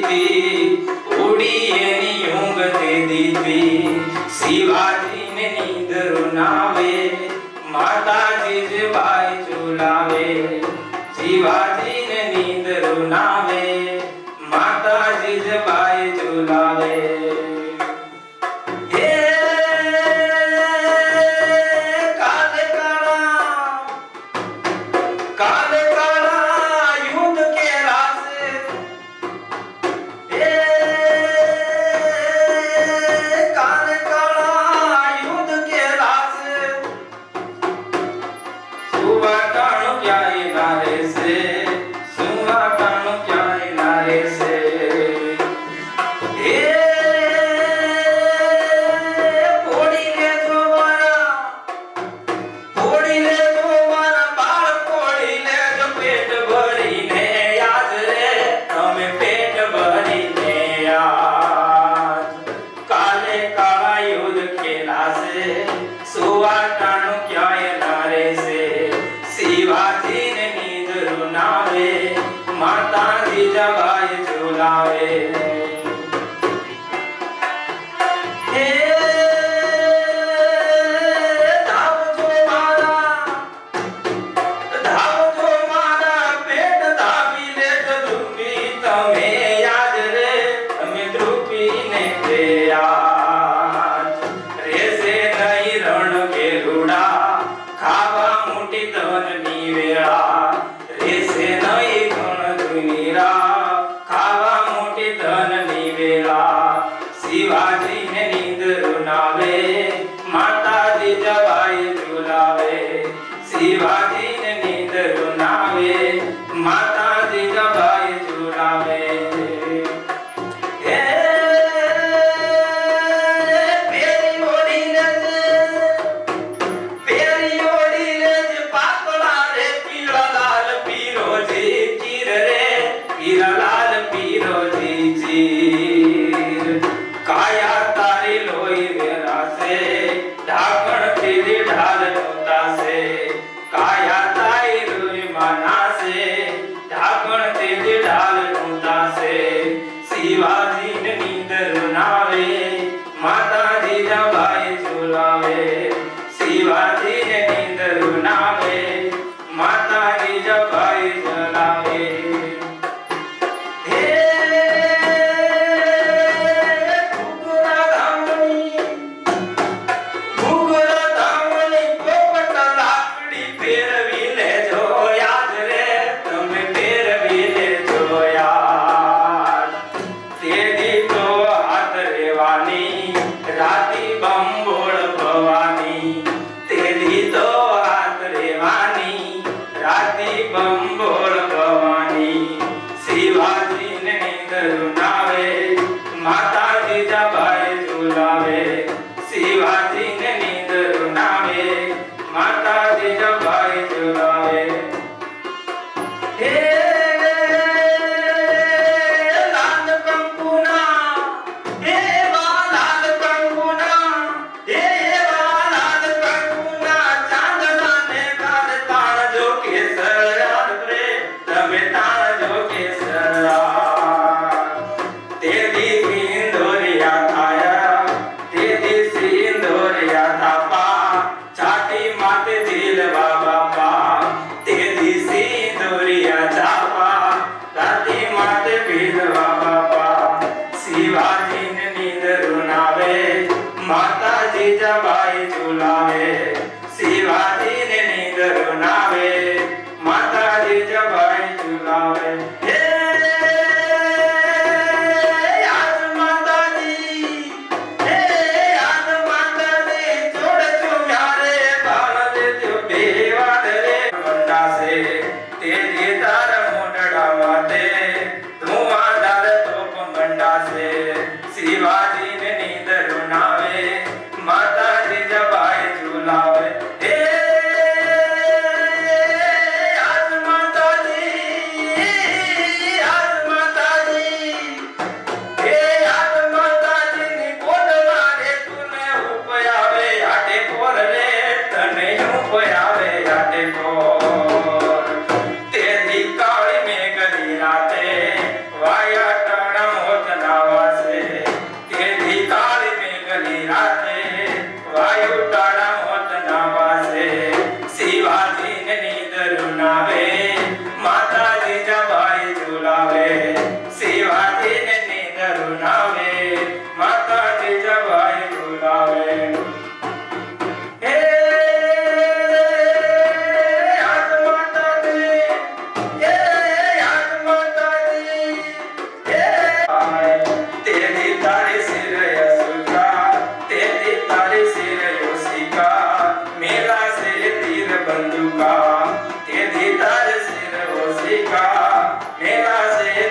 દીધી, ઉડી એની ઊંઘ દે દીધી. શિવાજીને નીંદર નાવે, માતાજી જ બાઈ ઝુલાવે. શિવાજીને નીંદર નાવે, માતાજી જ બાઈ ઝુલાવે. હે કાલે કાળા યુદ્ધ કેલાશે. હે કાલે કાળા યુદ્ધ કેલાશે. સુવાટાણું ક્યાંય ના રહેશે, સુવાટાણું ક્યાંય ના રહેશે. હે ફોડી લેજો મારા, ફોડી લેજો મારા બાળ, ફોડી લેજો પેટ ભરીને યાદ રે, તમે પેટ ભરીને યાદ. કાલે કાળા યુદ્ધ ખેલાશે, સુવાટાણું ક્યાંય ના રહેશે. શિવાજીને નીંદર નાવે, માતાજી જવાય ઝુલાવે. હે ધાવજો મારા, ધાવજો મારા પેટ ધાવી લેજો ધ્રુવી, તમે યાદ રે, તમે ધ્રુવીને તે યાદ. રેસે નહીં રણ ગેલુડા, ખાવા મોટી ધનની વેળા. રેસે નહીં ધન ધુનીરા, ખાવા મોટી ધનની વેળા. શિવાજીને નીંદર નાવે, માતાજી જવાય ઝુલાવે. શિવાજીને નીંદર નાવે, માતાજી જવાય ઝુલાવે. હે પેરી ઓઢી લેજે, પેરી ઓઢી લેજે પાતળા રે પીળા લાલ પીરોજી ચીર રે, પીળા લાલ પીરોજી ચીર. કાયા તારી લોહી વેરાશે, ઢાંકણથી ઢાલ નોતાશે. કાયા તારી લોહી માનાશે, ઢાંકણથી ઢાલ નોતાશે. શિવાજીને નીંદર નાવે, માતાજી જવાય ઝુલાવે. શિવાજીને નીંદર નાવે, માતાજી જવાય ઝુલાવે.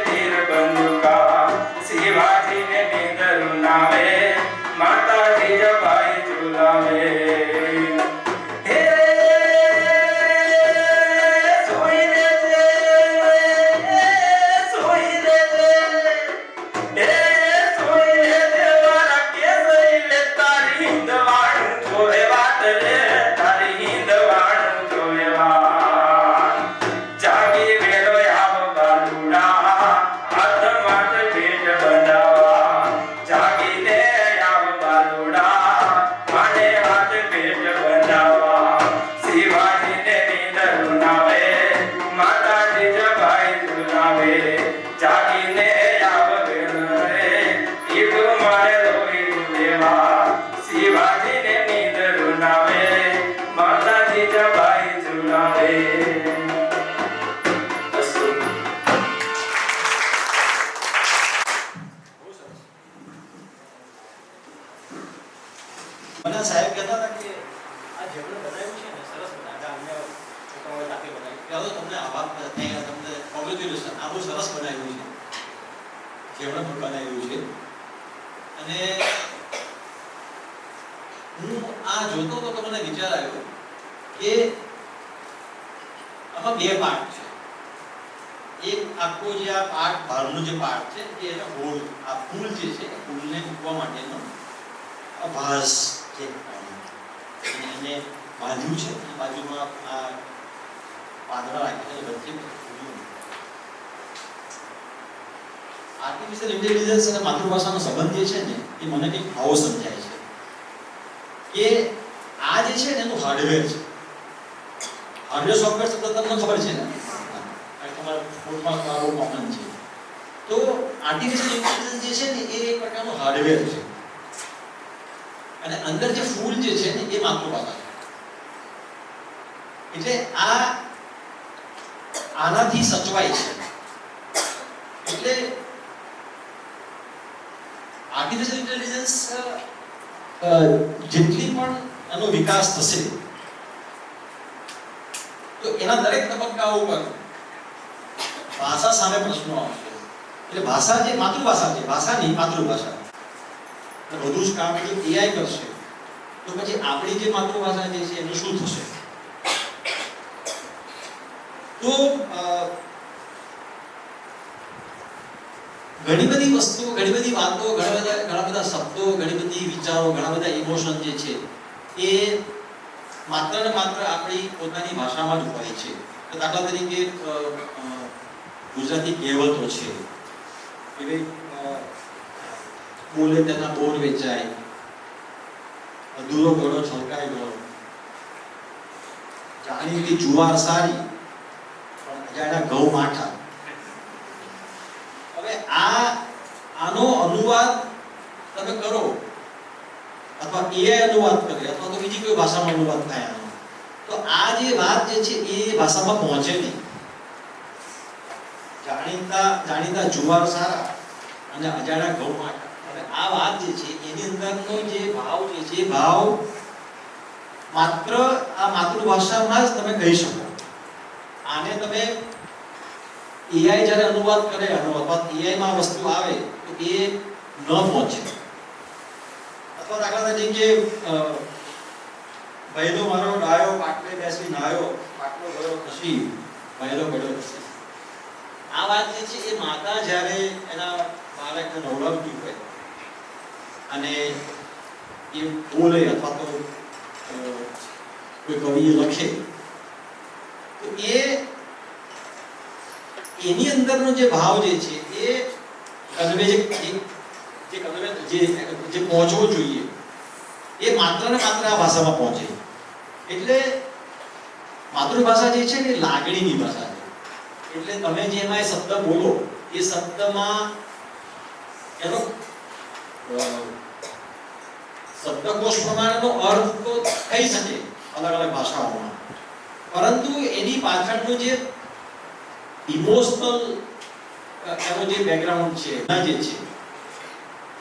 તીર બંદૂકા શિવાજીને નીંદ રૂનાવે માતાજી જબાઈ ઝુલાવે હે સોઈ લેજે સોઈ લેજે હે સોઈ લેજે મારા કેસરી લે તારી હિંદ વાળું જોવે વાત રે તારી હિંદ વાળું જોવે વાત જાગી વેળો આવ બાલુડા હાથ માથ ભેટ બંધાવા જાગીને આવ બાલુડા માને હાથ ભેટ બંધાવા શિવાજીને નીંદ રૂનાવે માતાજી જબાઈ ઝુલાવે જાગીને આવ વેળો રે ઈડું મારે રોઈ લેવા શિવાજીને નીંદ રૂનાવે માતાજી જબાઈ ઝુલાવે અસ્તુ મને સાહેબ કહેતા હતા કે આ જેમણે બનાવ્યું છે ને સરસ બનાવ્યું અન્ય છોકરાઓએ જાતે બનાવ્યું ત્યારે તમને આભાર થયા તમને કોંગ્રેચ્યુલેશન આ બહુ સરસ બનાવ્યું છે જેમણે પણ બનાવ્યું છે અને હું આ જોતો હતો તો મને વિચાર આવ્યો કે આમાં બે પાર્ટ છે એક આખો જે આ પાર્ટ બહારનું જે પાર્ટ છે એ એનો હોલ આ ફૂલ જે છે એ ફૂલને મૂકવા માટેનો ભાસ છે અને એને બાંધ્યું છે અને બાજુમાં આ પાંદડા રાખ્યા છે વચ્ચે આર્ટિફિશિયલ ઇન્ટેલિજન્સ અને માતૃભાષાનો સંબંધ જે છે ને એ મને કંઈક આવો સમજાય છે કે આ જે છે ને એનું હાર્ડવેર છે હાર્ડવેર સોફ્ટવેર શબ્દ તમને ખબર છે ને તમારા ફોનમાં બહુ કોમન છે તો આર્ટિફિશિયલ ઇન્ટેલિજન્સ જે છે ને એ એક પ્રકારનું હાર્ડવેર છે અને અંદર જે ફૂલ જે છે ને એ માતૃભાષા છે એટલે આનાથી સચવાય છે એટલે આર્ટિફિશિયલ ઇન્ટેલિજન્સ જેટલી પણ એનો વિકાસ થશે તો એના દરેક તબક્કાઓ પર ભાષા સામે પ્રશ્નો આવશે એટલે ભાષા જે માતૃભાષા છે ભાષાની માતૃભાષા બધું જ કામ જો એઆઈ કરશે તો પછી આપણી જે માતૃભાષા જે છે એનું શું થશે તો ઘણી બધી વસ્તુઓ ઘણી બધી વાતો ઘણા બધા શબ્દો ઘણી બધી વિચારો ઘણા બધા ઇમોશન જે છે એ માત્ર ને માત્ર આપણી પોતાની ભાષામાં જ હોય છે તો દાખલા તરીકે ગુજરાતી કહેવતો છે કે ભાઈ બોલે તેના બોર વેચાય અધૂરો ઘડો છલકાય ગયો જાણીતી જુવાર સારી પણ અજાણ્યા ઘઉં માઠા હવે આનો અનુવાદ તમે કરો અથવા એઆઈ અનુવાદ કરે અથવા તો બીજી કોઈ ભાષામાં અનુવાદ થાય આનો તો આ જે વાત જે છે એ ભાષામાં પહોંચે નહીં જાણીતા જુવાર સારા અને અજાણ્યા ઘઉં માઠા આ વાત જે છે એની અંદરનો જે ભાવ જે છે ભાવ માત્ર આ માતૃભાષામાં જ તમે કહી શકો આને તમે એઆઈ જ્યારે અનુવાદ કરે અથવા એઆઈ માં વસ્તુ આવે તો એ ન પહોંચે અથવા દાખલા તરીકે ભયલો મારો ડાયો પાટલે બેસી નાયો પાટલો ગયો ખસી ભયલો ગયો ખસી આ વાત જે છે એ માતા જ્યારે એના બાળકને નવડાવતી હોય અને એ બોલે અથવા તો કોઈ કવિ લખે તો એની અંદરનો જે ભાવ જે છે એ કન્વે જે પહોંચવો જોઈએ એ માત્ર ને માત્ર આ ભાષામાં પહોંચે એટલે માતૃભાષા જે છે ને લાગણીની ભાષા છે એટલે તમે જે એમાં શબ્દ બોલો એ શબ્દમાં એનો શબ્દકોશ પ્રમાણેનો અર્થ તો થઈ શકે અલગ અલગ ભાષાઓમાં પરંતુ એની પાછળનું જે ઇમોશનલ એનો જે બેકગ્રાઉન્ડ છે જે છે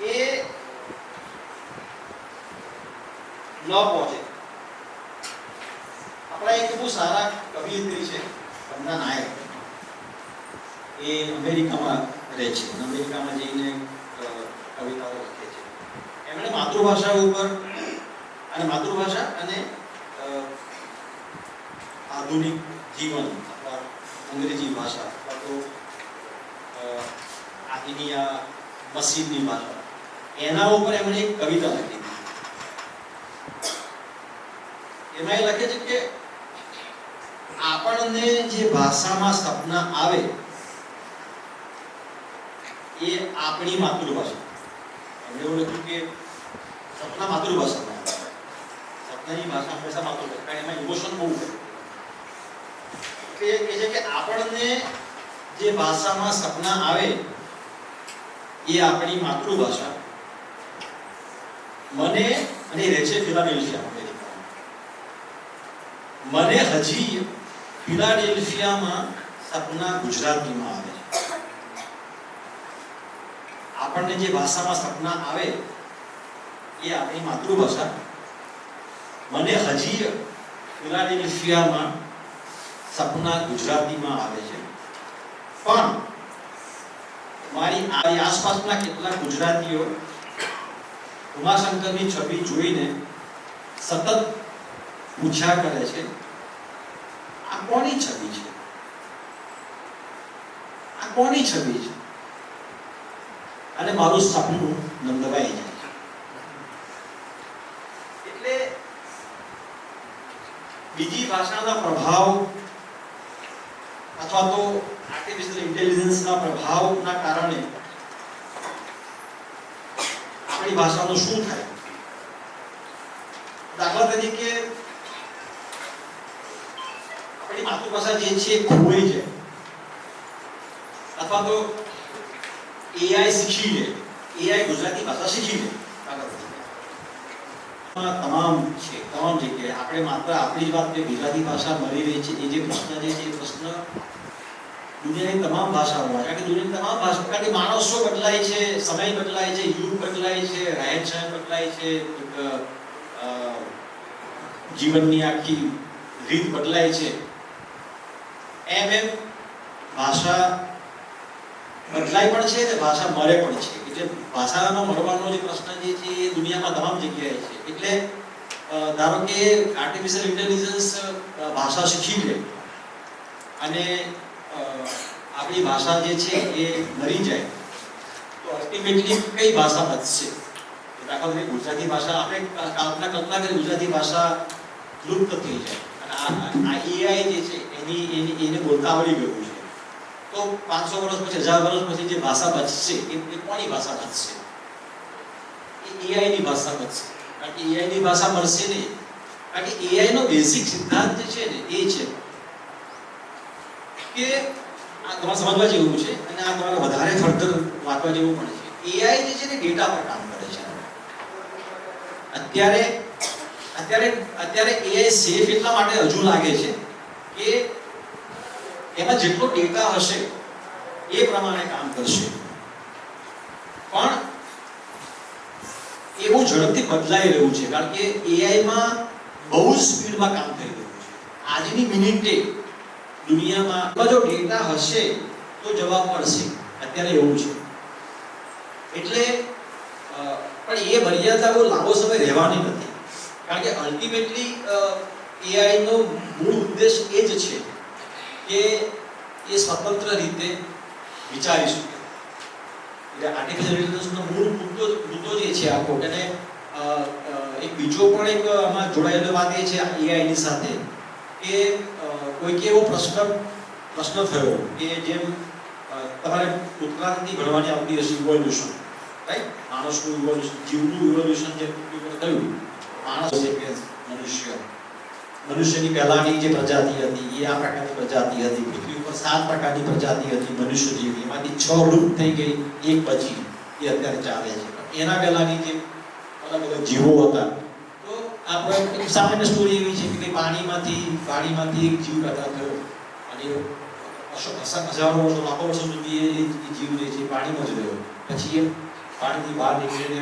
એ ન પહોંચે આપણા એક બહુ સારા કવિયત્રી છે વંદના નાયક એ અમેરિકામાં રહે છે અને અમેરિકામાં જઈને કવિતાઓ લખે છે. એમણે માતૃભાષા ઉપર અને માતૃભાષા અને આધુનિક જીવન અથવા અંગ્રેજી ભાષા અથવા તો આજની આ મશીનની ભાષા એના ઉપર એમણે એક કવિતા લખી હતી. એમાં એ લખે છે કે આપણને જે ભાષામાં સપના આવે એ આપણી માતૃભાષા. એમણે એવું લખ્યું કે સપના માતૃભાષામાં આવે. સપનાની ભાષા હંમેશા માતૃભાષા, કારણ એમાં ઇમોશન બહુ હોય. એટલે એ કહે છે કે આપણને જે ભાષામાં સપના આવે એ આપણી માતૃભાષા. મને અને રહે છે ફિલાડેલ્ફિયા અમેરિકામાં. મને હજી ફિલાડેલ્ફિયામાં સપના ગુજરાતીમાં આવે છે. આપણને જે ભાષામાં સપના આવે એ આપણી માતૃભાષા. મને હજી ફિલાડેલ્ફિયામાં સપના ગુજરાતીમાં આવે છે. પણ મારી આસપાસના કેટલાક ગુજરાતીઓ ઉમાશંકરની છબી જોઈને સતત પૂછ્યા કરે છે, આ કોની છબી છે? આ કોની છબી છે? અને મારું સપનું નંદવાઈ જાય છે. એટલે બીજી ભાષાના પ્રભાવ અથવા તો આર્ટિફિશિયલ ઇન્ટેલિજન્સના પ્રભાવના કારણે આપણી ભાષાનું શું થાય? દાખલા તરીકે આપણી માતૃભાષા જે છે એ ખોવાઈ જાય અથવા તો એઆઈ શીખી લે, એઆઈ ગુજરાતી ભાષા શીખી લે. તમામ જગ્યાએ આપણે માત્ર આપણી જ વાત કે ગુજરાતી ભાષા મળી રહી છે એ જે પ્રશ્ન છે એ પ્રશ્ન દુનિયાની તમામ ભાષાઓમાં, કારણ કે દુનિયાની તમામ ભાષા, કારણ કે માણસો બદલાય છે, સમય બદલાય છે, યુગ બદલાય છે, રહેન-સહેન બદલાય છે, જીવનની આખી રીત બદલાય છે. એમ ભાષા બદલાય પણ છે અને ભાષા મરે પણ છે. એટલે ભાષાનો મરવાનો જે પ્રશ્ન જે છે એ દુનિયામાં તમામ જગ્યાએ છે. એટલે ધારો કે આર્ટિફિશિયલ ઇન્ટેલિજન્સ ભાષા શીખી લે અને આપણી ભાષા જે છે એ મરી જાય તો અલ્ટિમેટલી કઈ ભાષા બચશે? દાખલા તરીકે ગુજરાતી ભાષા, આપણે કલ્પના કરી ગુજરાતી ભાષા લુપ્ત થઈ જાય અને આ એઆઈ જે છે એને બોલતા આવડી ગયું છે તો 500 વર્ષ પછી, 1000 વર્ષ પછી જે ભાષા બચશે એ કોની ભાષા બચશે? એ એઆઈની ભાષા બચશે. કારણ કે એઆઈની ભાષા મળશે નહીં. કારણ કે એઆઈનો બેઝિક સિદ્ધાંત જે છે ને એ છે કે આ તમારે સમજવા જેવું છે અને આ તમારે વધારે ફર્ધર વાંચવા જેવું પણ છે. એઆઈ જે છે ને ડેટા પર કામ કરે છે. અત્યારે એઆઈ સેફ એટલા માટે હજુ લાગે છે કે એમાં જેટલો ડેટા હશે એ પ્રમાણે કામ કરશે. પણ એ બહુ ઝડપથી બદલાઈ રહ્યું છે કારણ કે એઆઈમાં બહુ સ્પીડમાં કામ થઈ રહ્યું છે. આજની મિનિટે દુનિયામાં જો ડેટા હશે તો જવાબ મળશે. અત્યારે એવું છે. એટલે પણ એ મર્યાદા બહુ લાંબો સમય રહેવાની નથી. કારણ કે અલ્ટિમેટલી એઆઈ નો મૂળ ઉદ્દેશ એ જ છે કે એ સ્વતંત્ર રીતે વિચારી શકે. એટલે આર્ટિફિશિયલ ઇન્ટેલિજન્સનો મૂળ મુદ્દો જે છે આખો, અને એક બીજો પણ એક આમાં જોડાયેલો વાત એ છે એઆઈની સાથે કે કોઈક એવો પ્રશ્ન થયો કે જેમ તમારે ઉત્ક્રાંતિ ભણવાની આવતી હશે, ઇવોલ્યુશન, રાઈટ? માણસનું ઇવોલ્યુશન, જીવનું ઇવોલ્યુશન જે થયું, માણસ છે કે મનુષ્યની પહેલાની જે પ્રજાતિ હતી એ આ પ્રકારની પ્રજાતિ હતી. પૃથ્વી ઉપર 7 પ્રકારની પ્રજાતિ હતી મનુષ્ય જેવી, એમાંથી 6 લુપ્ત થઈ ગઈ, એક બચી, એ અત્યારે ચાલે છે. એના પહેલાની જે અલગ અલગ જીવો હતા તો આપણે સામાન્ય સ્ટોરી એવી છે કે પાણીમાંથી એક જીવ પેદા થયો અને હજારો વર્ષો, લાખો વર્ષો સુધી એ જીવ જે છે પાણીમાં જ રહ્યો. પછી એ પાણીથી બહાર નીકળીને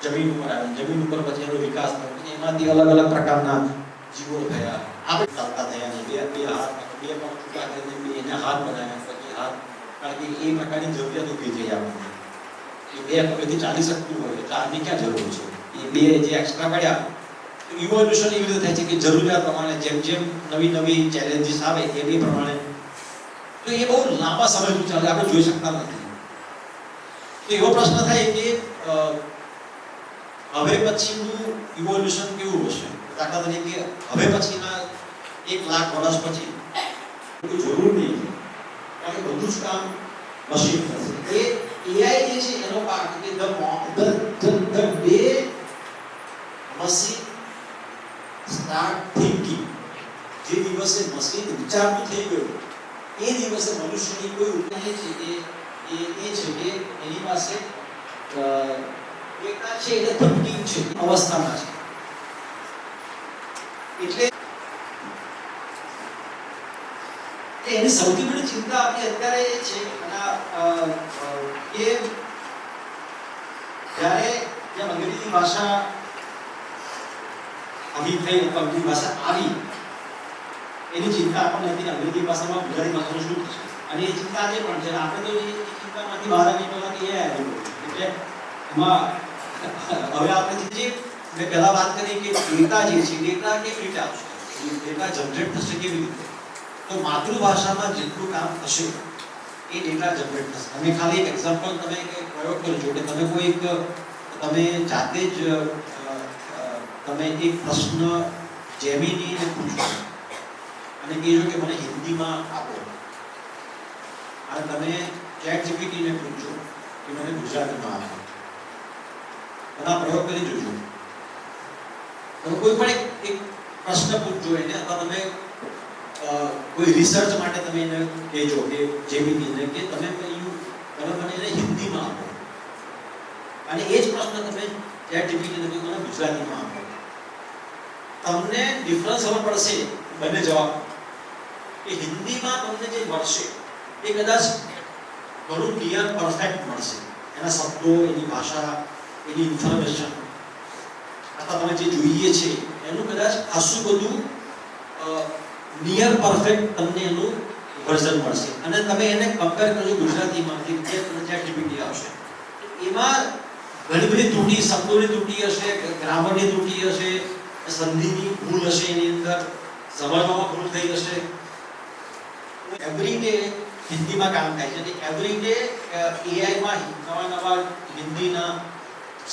જમીન ઉપર આવ્યો, જમીન ઉપર પછી એનો વિકાસ થયો, એમાંથી અલગ અલગ પ્રકારના જીવો થયા. આપણે ચાલતા થયા છે, બે હાથ, બે પગ છૂટા કરીને એને હાથ બનાવ્યા, પછી હાથ કારણ કે એ પ્રકારની જરૂરિયાત ઊભી થઈ આપણને. એ 2 પગથી ચાલી શકતું હોય તો આની ક્યાં જરૂર છે? એ 2 જે એક્સ્ટ્રા કર્યા તો ઇવોલ્યુશન એવી રીતે થાય છે કે જરૂરિયાત પ્રમાણે જેમ જેમ નવી ચેલેન્જીસ આવે એ પ્રમાણે. તો એ બહુ લાંબા સમય સુધી ચાલે, આપણે જોઈ શકતા નથી. તો એવો પ્રશ્ન થાય કે હવે પછીનું ઇવોલ્યુશન કેવું હશે? દાખલા તરીકે હવે પછીના 1 લાખ વર્ષ પછી કોઈ જરૂર નહીં, કારણ કે બધું જ કામ મશીન કરશે. એ AI જે છે એનો પાર્ટ કે the day machine start thinking, જે દિવસે મશીન વિચારતું થઈ ગયું એ દિવસે મનુષ્યની કોઈ ઉપાય છે એ છે કે એની પાસે ડેટા છે એટલે થિંકિંગ છે અવસ્થામાં છે. એટલે એની સૌથી મોટી ચિંતા આપણી અત્યારે એ છે કે જ્યારે જેમ અંગ્રેજી ભાષા આવી થઈ અંગ્રેજી ભાષા આવી એની ચિંતા આપણને હતી અંગ્રેજી ભાષામાં ગુજરાતી ભાષાનું શું થશે, અને એ ચિંતા આજે પણ છે. આપણે તો એ ચિંતામાંથી બહાર આવી પહેલા કે એ આવ્યું એટલે એમાં હવે આપણે જે મેં પહેલા વાત કરી કે ડેટા જે છે ડેટા કેવી રીતે આવશે, ડેટા જનરેટ થશે કેવી રીતે? તો માતૃભાષામાં જેટલું કામ થશે એ ડેટા જનરેટ થશે. તમે ખાલી એક એક્ઝામ્પલ તમે પ્રયોગ કરજો કે તમે જાતે જ તમે એક પ્રશ્ન જેમિનીને પૂછો અને કહેજો કે મને હિન્દીમાં આપો, અને તમે ChatGPT-ને પૂછો કે મને ગુજરાતીમાં આપો. બધા પ્રયોગ કરી જોજો. તમે કોઈ પણ એક પ્રશ્ન પૂછજો એને, અથવા તમે કોઈ રિસર્ચ માટે તમે એને કહેજો કે જેમિનીને કે તમે મને એને હિન્દીમાં આપો, અને એ જ પ્રશ્ન તમે ChatGPT-ને મને ગુજરાતીમાં આપો. તમને ડિફરન્સ ખબર પડશે બંને જવાબ કે હિન્દીમાં તમને જે મળશે એ કદાચ ઘણું ક્લિયર પરફેક્ટ મળશે, એના શબ્દો, એની ભાષા, એની ઇન્ફોર્મેશન, અથવા તમે જે જોઈએ છે એનું કદાચ ખાસું બધું નિયર પરફેક્ટ તમને એનું વર્ઝન મળશે. અને તમે એને કમ્પેર કરજો ગુજરાતીમાં જે ChatGPT આવશે, એમાં ઘણી બધી ત્રુટી, શબ્દોની ત્રુટી હશે, ગ્રામરની ત્રુટી હશે, સંધિની ભૂલ હશે, એની અંદર સમજવામાં ભૂલ થઈ હશે. એવરી ડે હિન્દીમાં કામ થાય છે, એવરી ડે AI-માં નવા હિન્દીના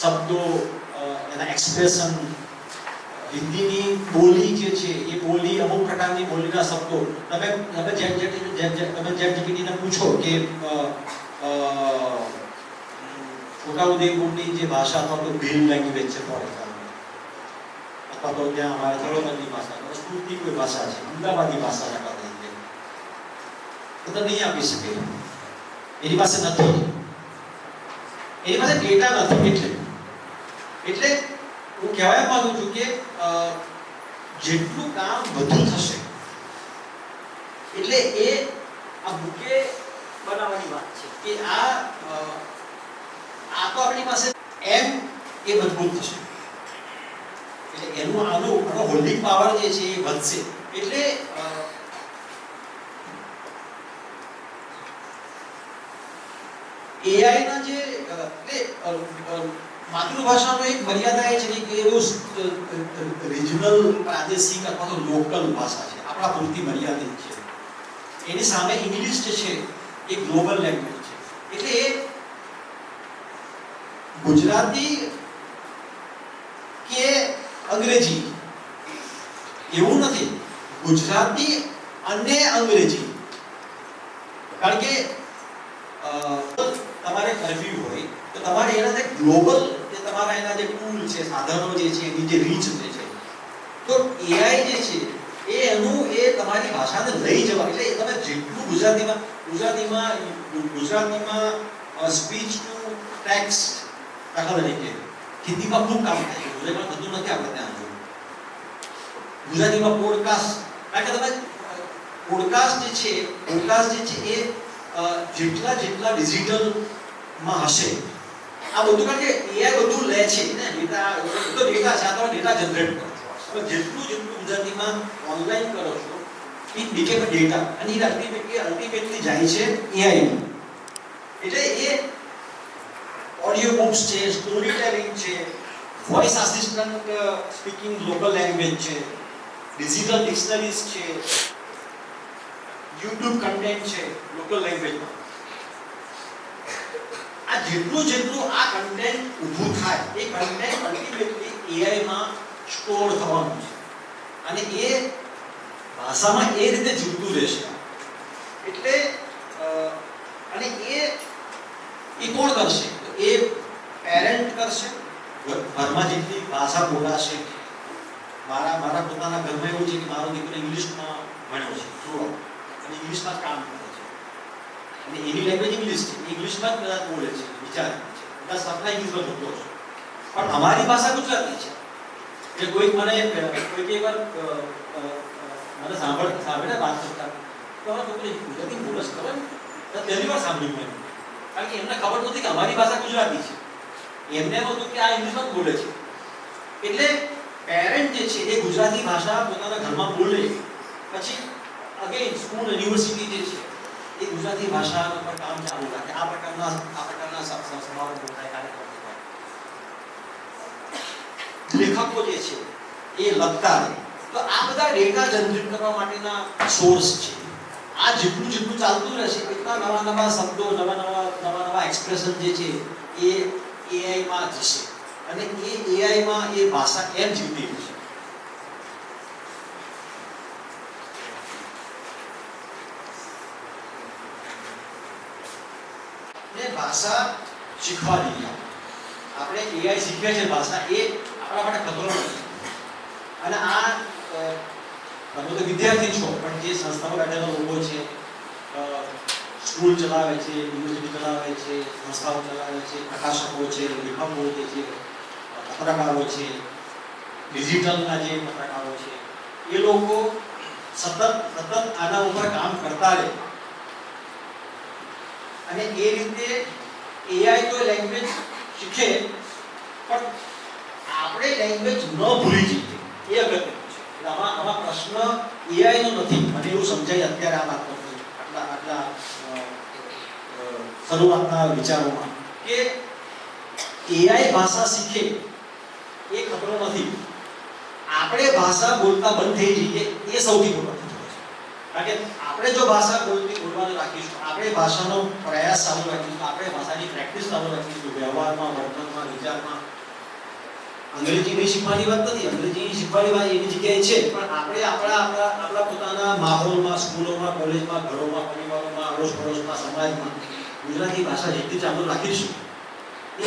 શબ્દો, એના એક્સપ્રેશન, હિન્દીની બોલી જે છે એ બોલી, અમુક પ્રકારની બોલીના શબ્દો તમે ChatGPT-ને પૂછો કે છોટાઉદેપુરની જે ભાષા અથવા તો ભીલ લેંગ્વેજ છે ફોર એક્ઝામ્પલ, અથવા તો ત્યાં અમારે થળોદની ભાષા, સુરતી કોઈ ભાષા છે, અમદાવાદી ભાષા દાખલા તરીકે, તો તો નહીં આપી શકે. એની પાસે નથી, એની પાસે ડેટા નથી. એટલે હું કહેવા માંગુ છું કે જેટલું કામ વધુ થશે એટલે એ આ બુકે બનાવવાની વાત છે કે આ તો આપણી પાસે એમ એ મજબૂત થશે, એટલે એનું આનો હોલ્ડિંગ પાવર જે છે એ વધશે. એટલે AI ના જે માતૃભાષાનો એક મર્યાદા એ છે કે એવું રિજનલ, પ્રાદેશિક અથવા તો લોકલ ભાષા છે, આપણા પૂરતી મર્યાદિત છે. એની સામે ઇંગ્લિશ જે છે એ ગ્લોબલ લેંગ્વેજ છે. એટલે એ ગુજરાતી કે અંગ્રેજી એવું નથી, ગુજરાતી અને અંગ્રેજી. કારણ કે તમારે કરવી હોય તો તમારે એના જે ગ્લોબલ જે તમારા એના જે ટૂલ છે, સાધનો જે છે, એની જે રીચ જે છે, તો AI જે છે એ એનું એ તમારી ભાષાને લઈ જવા, એટલે તમે જેટલું ગુજરાતીમાં સ્પીચ ટુ ટેક્સ્ટ દાખલા તરીકે હિન્દીમાં ખૂબ કામ થાય છે, ગુજરાતીમાં થતું નથી. આપણે ત્યાં જોયું ગુજરાતીમાં પોડકાસ્ટ, કારણ કે તમે પોડકાસ્ટ જે છે એ જેટલા ડિજિટલમાં હશે આ બધું, કારણ કે AI બધું લે છે ને, ડેટા છે, આ તમે ડેટા જનરેટ કરો છો, જેટલું ગુજરાતીમાં ઓનલાઈન કરો છો એ બીકે ડેટા, અને એ અલ્ટિમેટલી જાય છે AI. એટલે એ ઓડિયો બુક્સ છે, સ્ટોરી ટેલિંગ છે, voice assistant speaking local language છે, ડિજિટલ ડિક્શનરીઝ છે, YouTube કન્ટેન્ટ છે લોકલ લેંગ્વેજમાં. આ જેટલું આ કન્ટેન્ટ ઊભું થાય એ કન્ટેન્ટ અલ્ટિમેટલી AI માં સ્ટોર થવાનું છે અને એ ભાષામાં એ રીતે જીવતું રહેશે. એટલે અને એ કોણ કરશે? તો એ પેરેન્ટ કરશે. ઘરમાં જેટલી ભાષા બોલાશે, મારા પોતાના ઘરમાં એવું છે કે મારો દીકરો ઇંગ્લિશમાં ભણ્યો છે થોડો અને ઇંગ્લિશમાં કામ કરે છે અને એની લેંગ્વેજ ઇંગ્લિશ છે, ઇંગ્લિશમાં જ બધા બોલે છે, વિચારે છે, બધા સપના ઇંગ્લિશમાં જોતો છે. પણ અમારી ભાષા ગુજરાતી છે. એટલે કોઈક વાર મને સાંભળે વાત કરતા તો અમારા છોકરી ગુજરાતી બોલે છે ખબર તો પહેલી વાર સાંભળ્યું મેં, કારણ કે એમને ખબર નહોતી કે અમારી ભાષા ગુજરાતી છે. એમને એમ હતું કે આ ઇંગ્લિશમાં બોલે છે. એટલે પેરેન્ટ જે છે એ ગુજરાતી ભાષા પોતાના ઘરમાં બોલે, પછી અગેન સ્કૂલ યુનિવર્સિટી જે છે એ ગુજરાતી ભાષા પર કામ ચાલુ રાખે. આ પ્રકારના સમારોહ થાય, કાર્યક્રમો થાય. લેખકો જે છે એ લખતા રહે. તો આ બધા ડેટા જનરેટ કરવા માટેના સોર્સ છે. આ જેટલું ચાલતું રહેશે એટલા નવા શબ્દો, નવા એક્સપ્રેશન જે છે એ AI માં જશે અને એ AI માં એ ભાષા એમ જીવતી રહેશે. ભાષા શીખવાની આપણે AI શીખે છે ભાષા, એ આપણા માટે ખતરો નથી. અને આ તમે તો વિદ્યાર્થી છો, પણ જે સંસ્થામાં બેઠેલા લોકો છે, સ્કૂલ ચલાવે છે, યુનિવર્સિટી ચલાવે છે, સંસ્થાઓ ચલાવે છે, પ્રકાશકો છે, લેખકો છે, પત્રકારો છે, ડિજિટલના જે પત્રકારો છે, એ લોકો સતત આના ઉપર કામ કરતા રહે અને એ રીતે AI તો લેંગ્વેજ શીખે પણ આપણે લેંગ્વેજ ન ભૂલી જઈએ એ અગત્યનું છે. એટલે આમાં પ્રશ્ન AI નો નથી. મને એવું સમજાય અત્યારે આ વાત પરથી આટલા શરૂઆતના વિચારોમાં કે AI ભાષા શીખે એ ખતરો નથી. આપણે ભાષા બોલતા બંધ થઈ જઈએ એ સૌથી મોટો ખતરો છે. કારણ કે આપણે જો ભાષા બોલવાનું રાખીશું, આપણે ભાષાનો પ્રયાસ ચાલુ રાખીશું, આપણે ભાષાની પ્રેક્ટિસ ચાલુ રાખીશું વ્યવહારમાં, વર્તનમાં, વિચારમાં. અંગ્રેજી શીખવાની વાત નથી, અંગ્રેજી શીખવાની વાત એની જગ્યાએ છે, પણ આપણે આપણા પોતાના માહોલમાં, સ્કૂલોમાં, કોલેજમાં, ઘરોમાં, પરિવારોમાં, અડોશ-પડોશમાં, સમાજમાં ગુજરાતી ભાષા જેટલી ચાલુ રાખીશું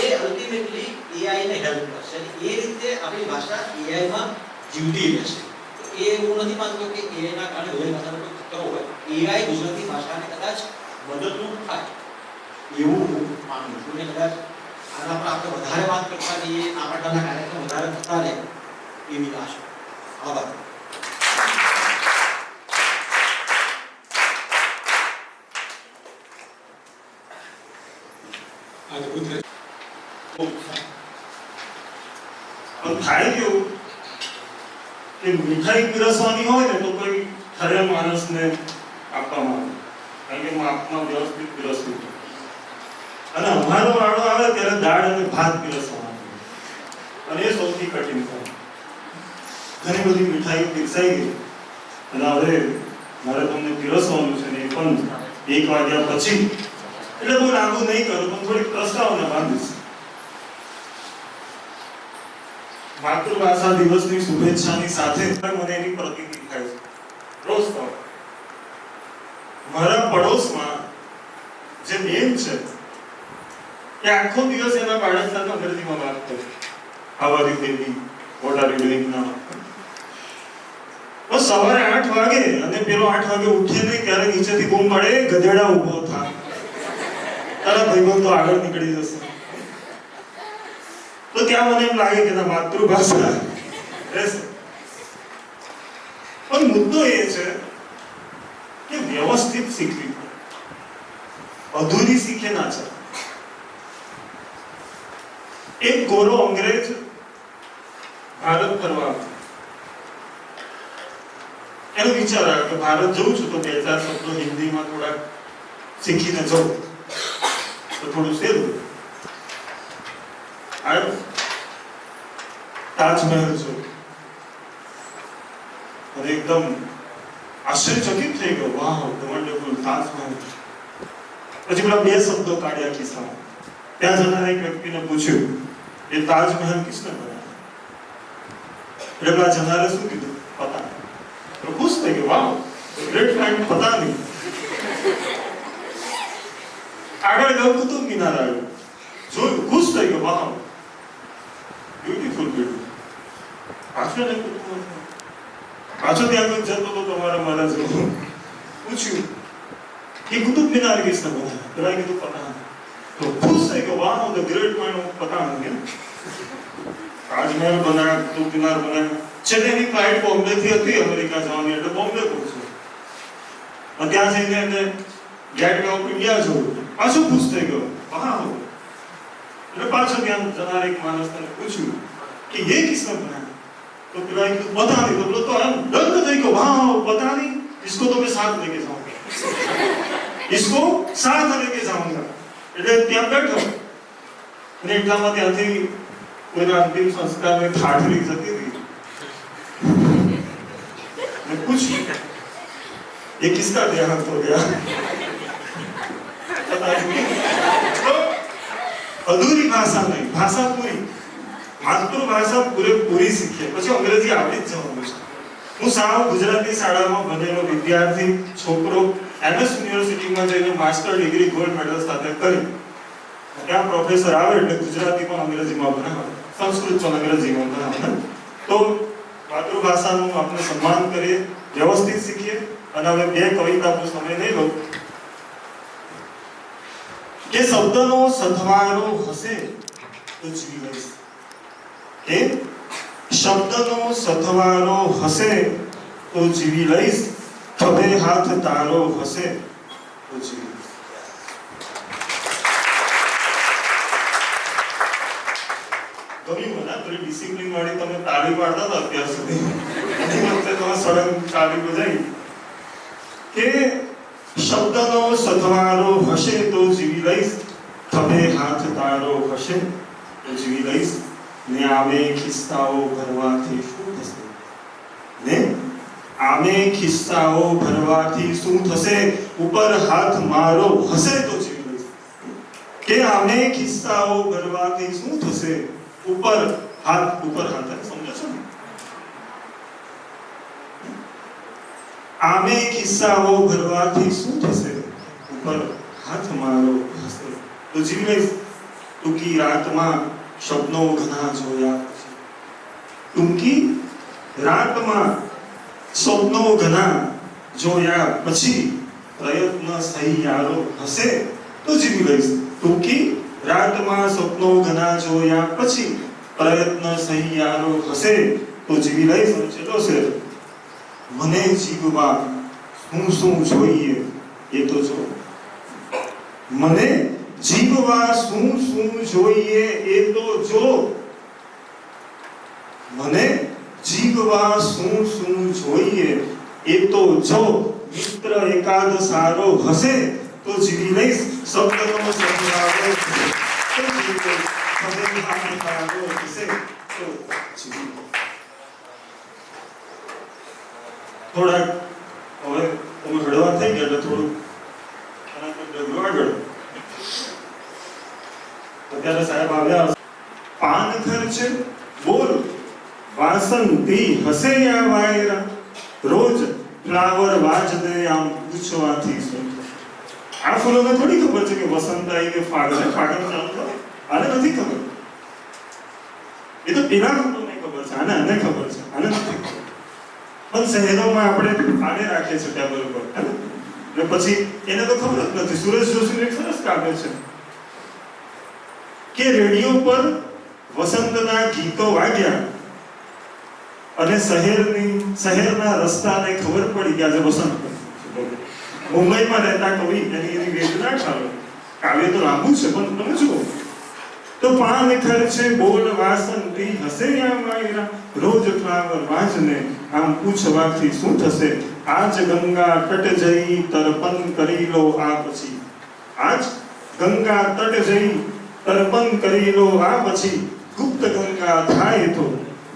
એ અલ્ટિમેટલી AI ને હેલ્પ કરશે અને એ રીતે આપણી ભાષા AI માં જીવતી રહેશે. એ હું નથી માનતો કે AI ના કારણે ગુજરાતી ભાષાનો કોઈ ખતરો હોય. AI ગુજરાતી ભાષાને કદાચ મદદરૂપ થાય એવું હું માનું છું. કદાચ આના પર આપણે વધારે વાત કરતા રહીએ, આ પ્રકારના કાર્યક્રમ વધારે થતા રહે એવી આશા. આભાર. થાય કેવું કે મીઠાઈ પીરસવાની હોય ને તો કોઈ ઠરેલ માણસને આપવામાં આવે, કારણ કે માપમાં વ્યવસ્થિત પીરસવું. અને અમારો વાળો આવે ત્યારે દાળ અને ભાત પીરસવામાં આવે અને એ સૌથી કઠિન કામ. ઘણી બધી મીઠાઈ પીરસાઈ ગઈ અને હવે મારે તમને પીરસવાનું છે ને એ પણ 1 વાગ્યા પછી. એટલે બહુ લાંબુ નહીં કરું પણ થોડીક પ્રસ્તાવના બાંધીશ. માતૃભાષા દિવસની શુભેચ્છાની સાથે મને એની પ્રતીતિ થાય છે. રોજ મારા પડોશમાં જે બેન છે એ આખો દિવસ એના બાળક સાથે અંગ્રેજીમાં વાત કરે. How are you baby, what are you doing now. બસ સવારે 8 વાગે અને પેલો 8 વાગે ઉઠે નહીં ત્યારે નીચેથી બૂમ પડે, ગધેડા ઊભો થા. તારા ભાઈબંધ તો આગળ નીકળી જશે. તો ત્યાં મને એમ લાગે કે માતૃભાષા રહેશે. પણ મુદ્દો એ છે કે વ્યવસ્થિત શીખવી પડે, અધૂરી શીખે ના ચાલે. એક ગોરો અંગ્રેજ ભારત ફરવા એનો વિચાર આવ્યો કે ભારત જઉં છું તો 2-4 શબ્દો હિન્દીમાં થોડા શીખીને જવું. થોડું સહેલું આવ્યો તાજમહેલ જો અને એકદમ આશ્ચર્યચકિત થઈ ગયો, વાહ વન્ડરફુલ તાજમહેલ. પછી પેલા બે શબ્દો કાઢ્યા ખિસ્સામાં. ત્યાં જનારા એક વ્યક્તિને પૂછ્યું એ તાજમહેલ કિસને બનાવ્યો? એટલે પેલા જનારે શું કીધું? પતા. તો ખુશ થઈ ગયો, વાહ ગ્રેટ ફાઇન્ડ, પતા નહીં. આગળ ગયો કુતુબ મિનાર આવ્યો, જોયું, ખુશ થઈ ગયો, વાહ બ્યુટીફુલ બિલ્ડિંગ. પાછો ને પાછો ત્યાં કોઈ જતો તો તમારા મારા જેવું પૂછ્યું કે કુતુબ મિનાર કિસને બનાવ્યો? પેલા કીધું પતા. તો ખુશ થઈ ગયો, વાહ ધ ગ્રેટ માઇન્ડ પતા નહીં. તાજમહેલ બનાવ્યા, કુતુબ મિનાર બનાવ્યા. છેલ્લે એની ફ્લાઇટ બોમ્બે થી હતી અમેરિકા જવાની, એટલે બોમ્બે પહોંચ્યો. અને ત્યાં જઈને એને ગેટવે ઓફ ઇન્ડિયા જોયું, પાછો ખુશ થઈ ગયો, વાહ. એટલે પાછો ત્યાં જનાર એક માણસને પૂછ્યું કે ये किसने बनाया? तो पिला कીધું पता नहीं. तो बोलो तो हम दंग થઈ ગયો, વાહ पता नहीं, इसको तो मैं साथ लेके जाऊंगा, इसको साथ लेके जाऊंगा. એટલે ત્યાં બેઠો અને એટલામાં ત્યાંથી કોઈના અંતિમ સંસ્કારને ઠાઠરી જતી હતી. मैं पूछूं ये किसका देहांत हो गया? पता नहीं. तो अधूरी भाषा नहीं, भाषा पूरी, માતૃભાષા પૂરેપૂરી શીખીએ પછી અંગ્રેજી આવડી જ જવાનું છે. હું સાવ ગુજરાતી શાળામાં ભણેલો વિદ્યાર્થી છોકરો એમએસ યુનિવર્સિટીમાં જઈને માસ્ટર ડિગ્રી ગોલ્ડ મેડલ સાથે કરી. ત્યાં પ્રોફેસર આવે એટલે ગુજરાતી પણ અંગ્રેજીમાં ભણાવે, સંસ્કૃત પણ અંગ્રેજીમાં ભણાવે. તો માતૃભાષાનું આપણે સન્માન કરીએ, વ્યવસ્થિત શીખીએ. અને હવે બે કવિતાનો સમય નહીં લો કે શબ્દનો સથવારો હશે તો જીવી લઈશ. કે શબ્દનો સથવારો હશે તો જીવી લઈશ, ખભે હાથ તારો હશે તો જીવી લઈશ. ગમ્યું મને? થોડી ડિસિપ્લિન વાળી તમે તાળી પાડતા હતા અત્યાર સુધી, એની વખતે તમે સળંગ તાળી બજાવી. કે શબ્દનો સથવારો હશે તો જીવી લઈશ, ખભે હાથ તારો હશે તો જીવી લઈશ. ને આમે ખિસ્સાઓ ભરવાથી શું થશે? ને આમે ખિસ્સાઓ ભરવાથી શું થશે? ઉપર હાથ મારો હશે તો જીવી લઈશ. કે આમે ખિસ્સાઓ ભરવાથી શું થશે? ઉપર હાથ સમજો છો ને? આમે ખિસ્સાઓ ભરવાથી શું થશે? ઉપર હાથ મારો હશે તો જીવી લઈશ. ટૂંકી રાતમાં શબ્દો ઘણા જોયા પછી, ટૂંકી રાતમાં સ્વપ્નો ઘણા જોયા પછી, પ્રયત્ન સહિયારો હશે તો જીવી લઈશ. ટૂંકી રાતમાં સ્વપ્નો ઘણા જોયા પછી, પ્રયત્ન સહિયારો હશે તો જીવી લઈશ. અને છેલ્લો છે, મને જીવવા શું જોઈએ એ તો જો. મને જીવવા શું જોઈએ એ તો જો. મને જીવવા શું જોઈએ એ તો જો. મિત્ર એકાદ સારો હશે તો જીવી લઈશ. શબ્દનો સથવારો હશે તો જીવી લઈશ, ખભે હાથ તારો હશે તો જીવી લઈશ. થોડાક હવે તમે હળવા થઈ ગયા એટલે થોડું આગળ. અત્યારે સાહેબ આવ્યા. પાન ખર્ચે બોલ વાસંતી હસે યા વાયરા, રોજ ફ્લાવર વાજ દે આમ પૂછવાથી શું. આ ફૂલોને થોડી ખબર છે કે વસંત આવી કે ફાગણ ચાલુ થાય, આને નથી ખબર. એ તો પેલા ફૂલોને ખબર છે, આને ખબર છે, આને નથી ખબર. પણ શહેરોમાં આપણે આને રાખીએ છીએ ટેબલ ઉપર, એટલે પછી એને તો ખબર જ નથી. સુરેશ જોશીનું એક સરસ કાવ્ય છે કે રેડિયો પર વસંતના ગીતો વાગ્યા અને શહેરના રસ્તાને ખબર પડી કે આજે વસંત. મુંબઈમાં રહેતા કવિ એની વેદના ઠાલવે. કાવ્ય તો લાંબુ છે પણ તમે જુઓ તો પાન ખર્ચે બોલ વાસંતી હસે યા વાયરા, રોજ ફ્લાવર વાજને આમ પૂછવાથી શું થશે? આજ ગંગા તટ જઈ તર્પણ કરી લો આ પછી, આજ ગંગા તટ જઈ અર્પણ કરી લો આ પછી ગુપ્ત ગંગા થાય તો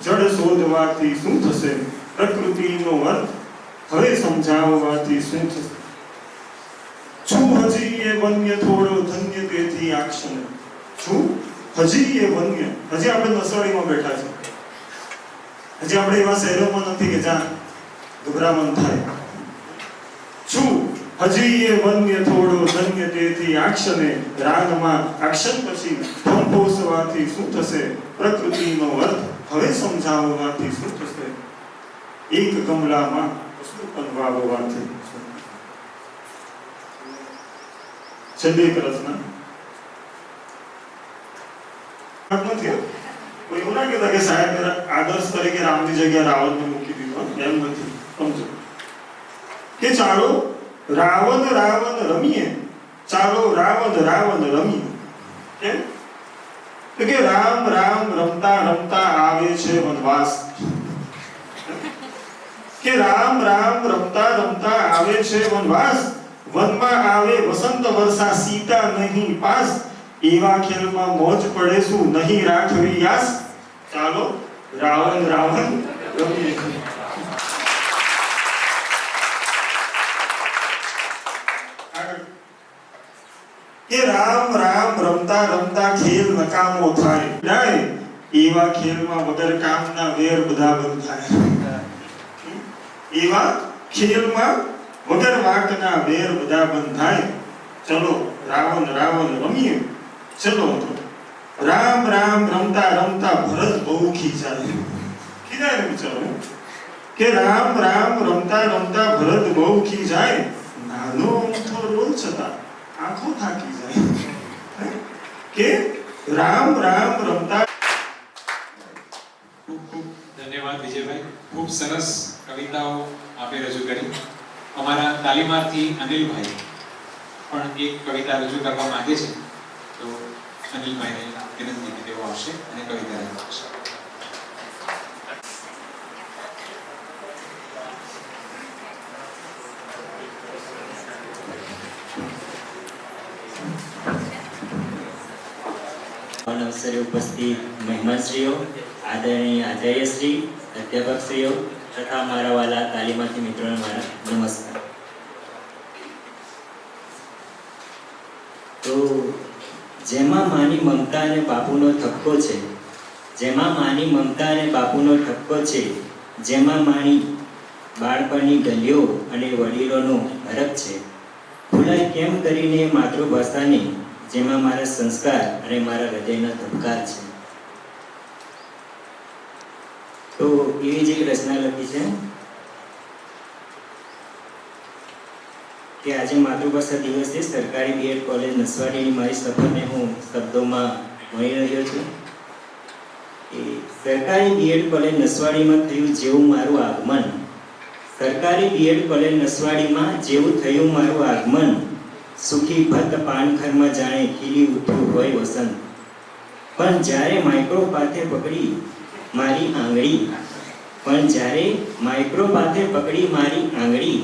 જળ શોધવાથી શું થશે પ્રકૃતિનો અર્થ હવે સમજાવવાથી શું થશે છું હજી એ વન્ય થોડો ધન્ય તેથી આ ક્ષણ છું હજી એ વન્ય હજી આપણે નસવાડીમાં બેઠા છે હજી આપણે એવા શહેરોમાં નથી કે જ્યાં ગભરામણ થાય છું હજી એ વન્ય થોડો ધન્ય તેથી આ ક્ષણે રાગમાં આક્ષન પછી કંપોસવાથી શું થશે પ્રકૃતિનો અર્થ હવે સમજાવવાથી શું થશે એક ગમલામાં પુષ્પન વાવવાથી છેલ્લી એક રચના નથી કોઈ એવું ના કહેતા કે સાહેબ આદર્શ તરીકે રામની જગ્યાએ રાવણને મૂકી દીધો એમ નથી સમજો કે ચાલો રાવણ રાવણ રમીએ ચાલો રાવણ રાવણ રમીએ કેમ તો કે રામ રામ રમતા રમતા આવે છે વનવાસ કે રામ રામ રમતા રમતા આવે છે વનવાસ વનમાં આવે વસંત વર્ષા સીતા નહીં પાસ એવા ખેલમાં મોજ પડે શું નહીં રાખવી યાસ ચાલો રાવણ રાવણ રમીએ કે રામ રામ રમતા રમતા ખેલ નકામો થાય જાય એવા ખેલમાં વગર કામના વેર બધા બંધ થાય એવા ખેલમાં વગર વાકના વેર બધા બંધ થાય ચલો રાવણ રાવણ રમીએ ચલો રામ રામ રમતા રમતા ભરત બહુ ખીજાય ખીજાય વિચારો કે રામ રામ રમતા રમતા ભરત બહુ ખીજાય નાનો અમથો રોલ છતાં આંખો થાકી જાય કે રામ રામ રમતા ધન્યવાદ વિજયભાઈ, ખૂબ સરસ કવિતાઓ આપે રજૂ કરી. અમારા તાલીમાર્થી અનિલભાઈ પણ એક કવિતા રજૂ કરવા માંગે છે, તો અનિલભાઈને વિનંતી કે તેઓ આવશે અને કવિતા રજૂ કરશે. અવસરે ઉપસ્થિત મહેમાનશ્રીઓ, આદરણીય આચાર્યશ્રી, અધ્યાપકશ્રીઓ તથા મારા વાલા તાલીમાર્થી મિત્રોને મારા નમસ્કાર. તો જેમાં માની મમતા અને બાપુનો ઠપકો છે, જેમાં માની મમતા અને બાપુનો ઠપકો છે, જેમાં માની બાળપણની ગલીઓ અને વડીલોનો હરખ છે, ભૂલાય કેમ કરીને માતૃભાષાની જેમાં મારા સંસ્કાર અને મારા હૃદયના ધબકાર છે. તો એવી જ એક રચના લખી છે કે આજે માતૃભાષા દિવસે સરકારી બીએડ કોલેજ નસવાડીની મારી સફરને હું શબ્દોમાં વણી રહ્યો છું. એ સરકારી બીએડ કોલેજ નસવાડીમાં થયું જેવું મારું આગમન, સરકારી બીએડ કોલેજ નસવાડીમાં જેવું થયું મારું આગમન, સુખી ભત પાનખરમાં જાણે ખીલી ઉઠ્યું હોય વસંત. પણ જ્યારે માઇક્રો પાથે પકડી મારી આંગળી, પણ જ્યારે માઇક્રો પાથે પકડી મારી આંગળી,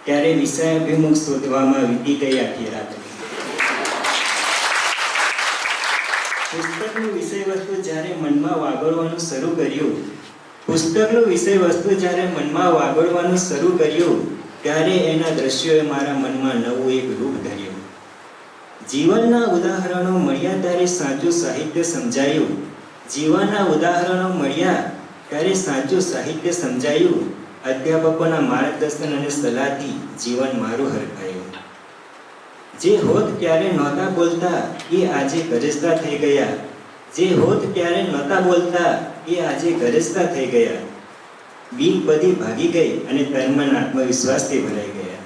ત્યારે વિષય અભિમુખ શોધવામાં વીતી ગઈ આખી રાત. પુસ્તકનું વિષય વસ્તુ જ્યારે મનમાં વાગોળવાનું શરૂ કર્યું, પુસ્તકનું વિષય વસ્તુ જ્યારે મનમાં વાગોળવાનું શરૂ કર્યું, ત્યારે એના દ્રશ્યોએ મારા મનમાં નવું એક રૂપ ધર્યું. જીવનના ઉદાહરણો મળ્યા ત્યારે સાચું સાહિત્ય સમજાયું, જીવનના ઉદાહરણો મળ્યા ત્યારે સાચું સાહિત્ય સમજાયું. અધ્યાપકોના માર્ગદર્શન અને સલાહથી જીવન મારું હરખાયું. જે હોત ત્યારે નહોતા બોલતા એ આજે ગરજતા થઈ ગયા, જે હોત ત્યારે નહોતા બોલતા એ આજે ગરજતા થઈ ગયા. બીક બધી ભાગી ગઈ અને તન આત્મવિશ્વાસથી ભરાઈ ગયા.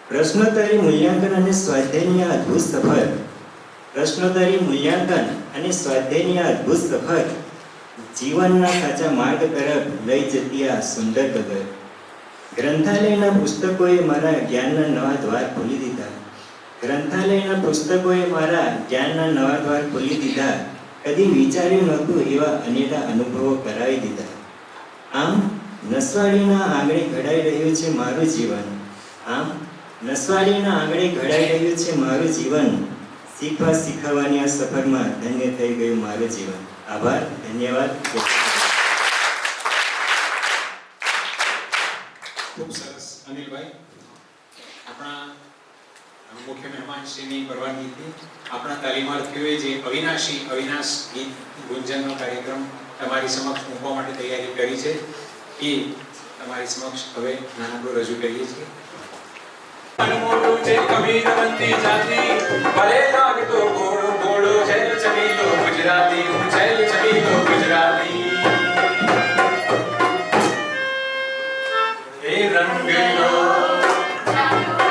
પ્રશ્નોત્તરી મૂલ્યાંકન અને સ્વાધ્યાયની આ અદ્ભુત સફર, પ્રશ્નોત્તરી મૂલ્યાંકન અને સ્વાધ્યાયની આ અદ્ભુત સફર, જીવનના સાચા માર્ગ તરફ લઈ જતી આ સુંદર ડગર. ગ્રંથાલયના પુસ્તકોએ મારા જ્ઞાનના નવા દ્વાર ખોલી દીધા, ગ્રંથાલયના પુસ્તકોએ મારા જ્ઞાનના નવા દ્વાર ખોલી દીધા. કદી વિચાર્યું નહોતું એવા અનેરા અનુભવો કરાવી દીધા. આમ નસવાડીના આંગણે ઘડાઈ રહ્યું છે મારું જીવન, આમ નસવાડીના આંગણે ઘડાઈ રહ્યું છે મારું જીવન. શીખવા શીખવવાની આ સફરમાં ધન્ય થઈ ગયું મારું જીવન. આભાર, ધન્યવાદ. ખૂબ સરસ અનિલભાઈ. આપણા મુખ્ય મહેમાનશ્રીની પરવાનગીથી આપણા તાલીમાર્થીઓએ જે અવિનાશ ગીત ગુંજનનો કાર્યક્રમ તમારી સમક્ષ મૂકવા માટે તૈયારી કરી છે એ તમારી સમક્ષ હવે નાનકડો રજૂ કરીએ છીએ. મોટું છે કબીરવંતી જાતિ ભલે લાગતો ગોળો ગોળો છે છબીલો ગુજરાતી હું છે છબીલો ગુજરાતી એ રંગલો જાગ્યો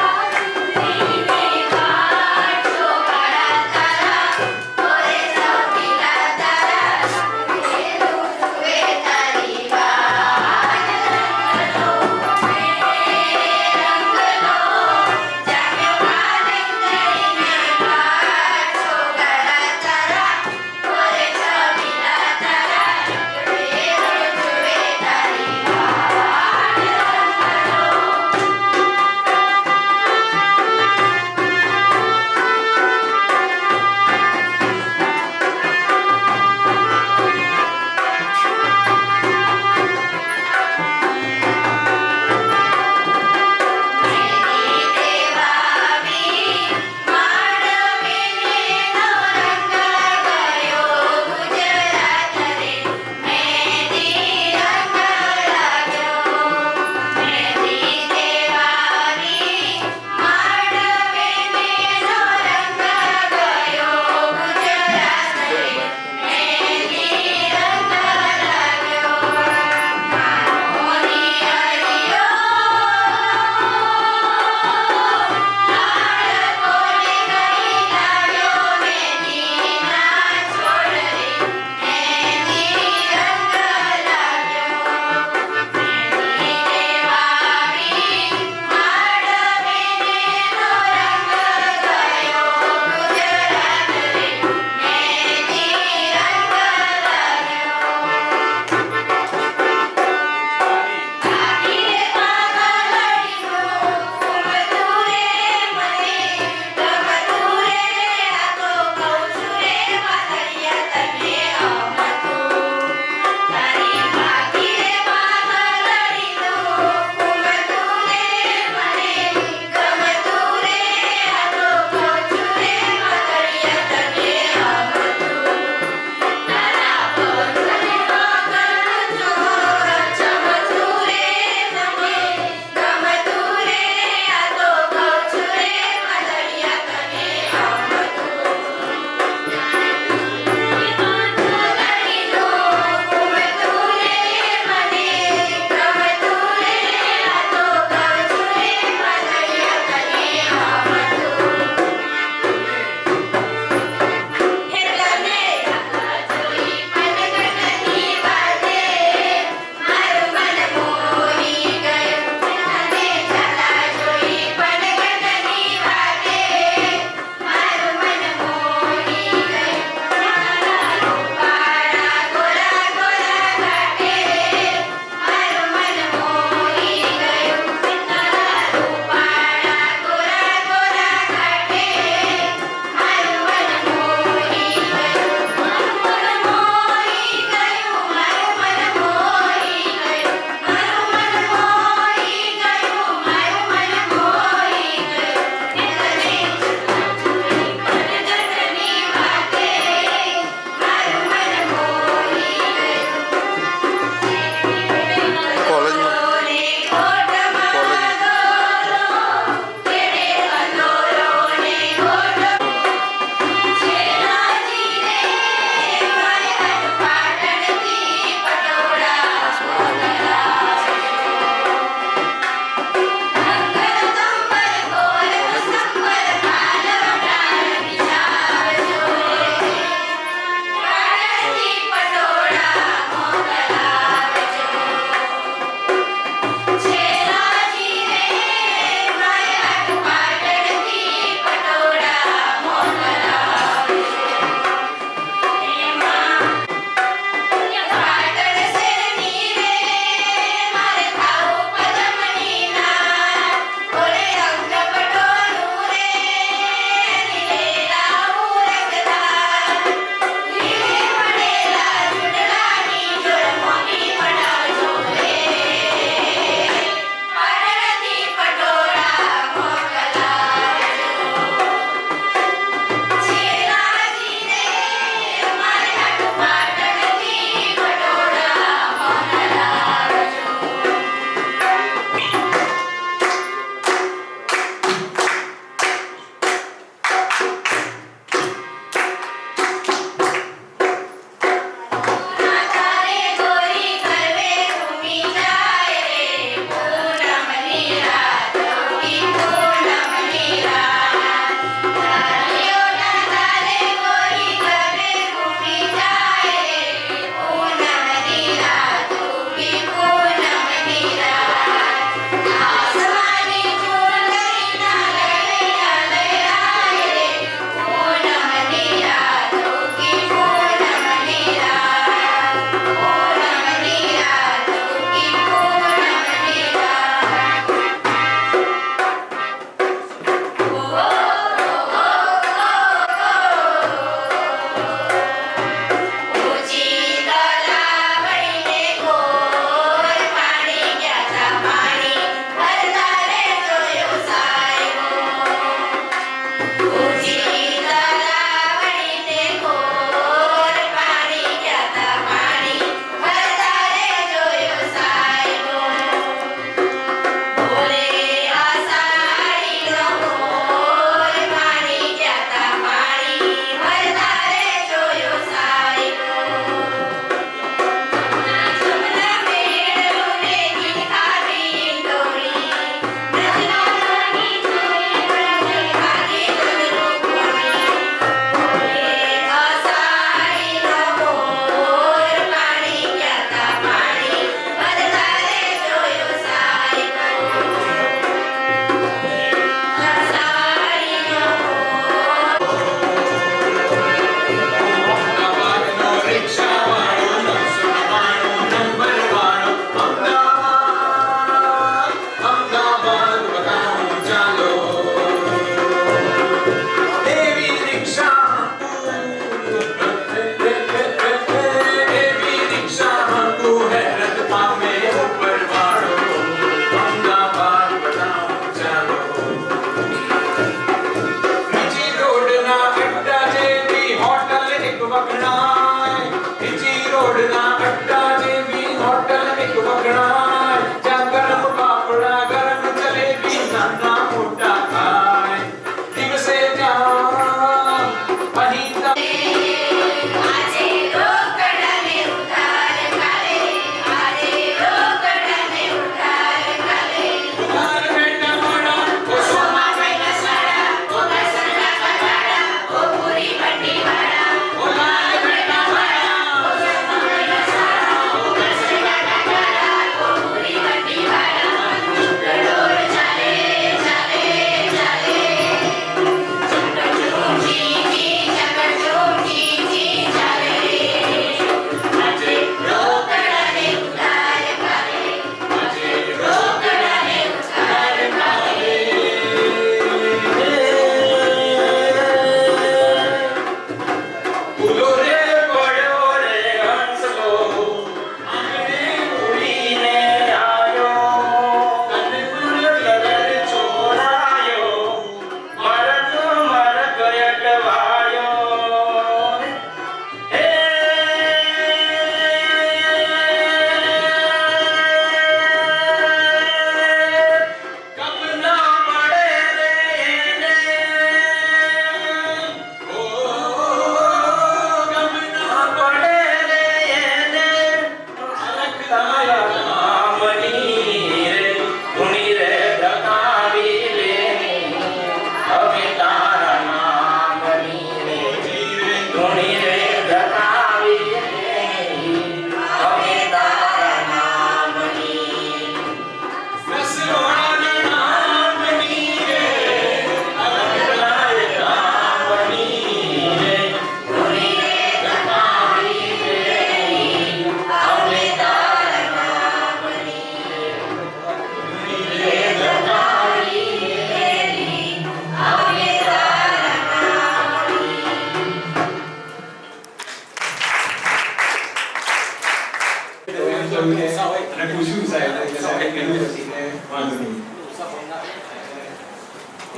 એવું નથી કે વાંધો નહીં.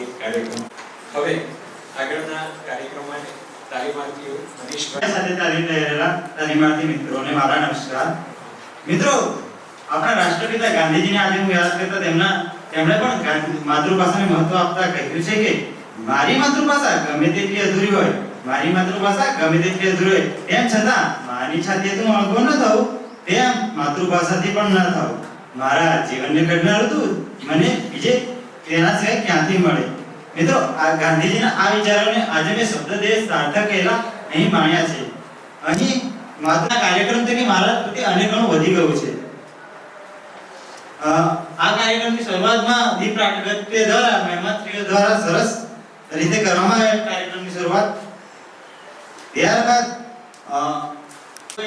એક કાર્યક્રમ હવે આગળના કાર્યક્રમ માટે તાલીમાર્થીઓ મનીષભાઈ સાથે તાલીમ લઈ રહેલા તાલીમાર્થી મિત્રોને મારા નમસ્કાર. મિત્રો, આપણા રાષ્ટ્રપિતા ગાંધીજીને આજે હું યાદ કરતા તેમણે પણ માતૃભાષાને મહત્વ આપતા કહ્યું છે કે મારી માતૃભાષા ગમે તેટલી અધૂરી હોય, મારી માતૃભાષા ગમે તેટલી અધૂરી હોય, તેમ છતાં મારી છાતીએ હું અણગો ન થઉં, તેમ માતૃભાષાથી પણ ન થઉં. મારા જીવનને ઘડનારું તું મને બીજે તેના સિવાય ક્યાંથી મળે. મિત્રો, આ ગાંધીજીના આ વિચારોને આજે મેં શબ્દદેહ સાર્થક કહેલા અહીં માણ્યા છે. અહીં માતૃના કાર્યક્રમ તરીકે મારા પ્રત્યે અનેક ગણું વધી ગયું છે. આ કાર્યક્રમની શરૂઆતમાં દીપ પ્રાગટ્ય દ્વારા મહેમાનશ્રીઓ દ્વારા સરસ રીતે કરવામાં આવ્યા કાર્યક્રમની શરૂઆત. ત્યારબાદ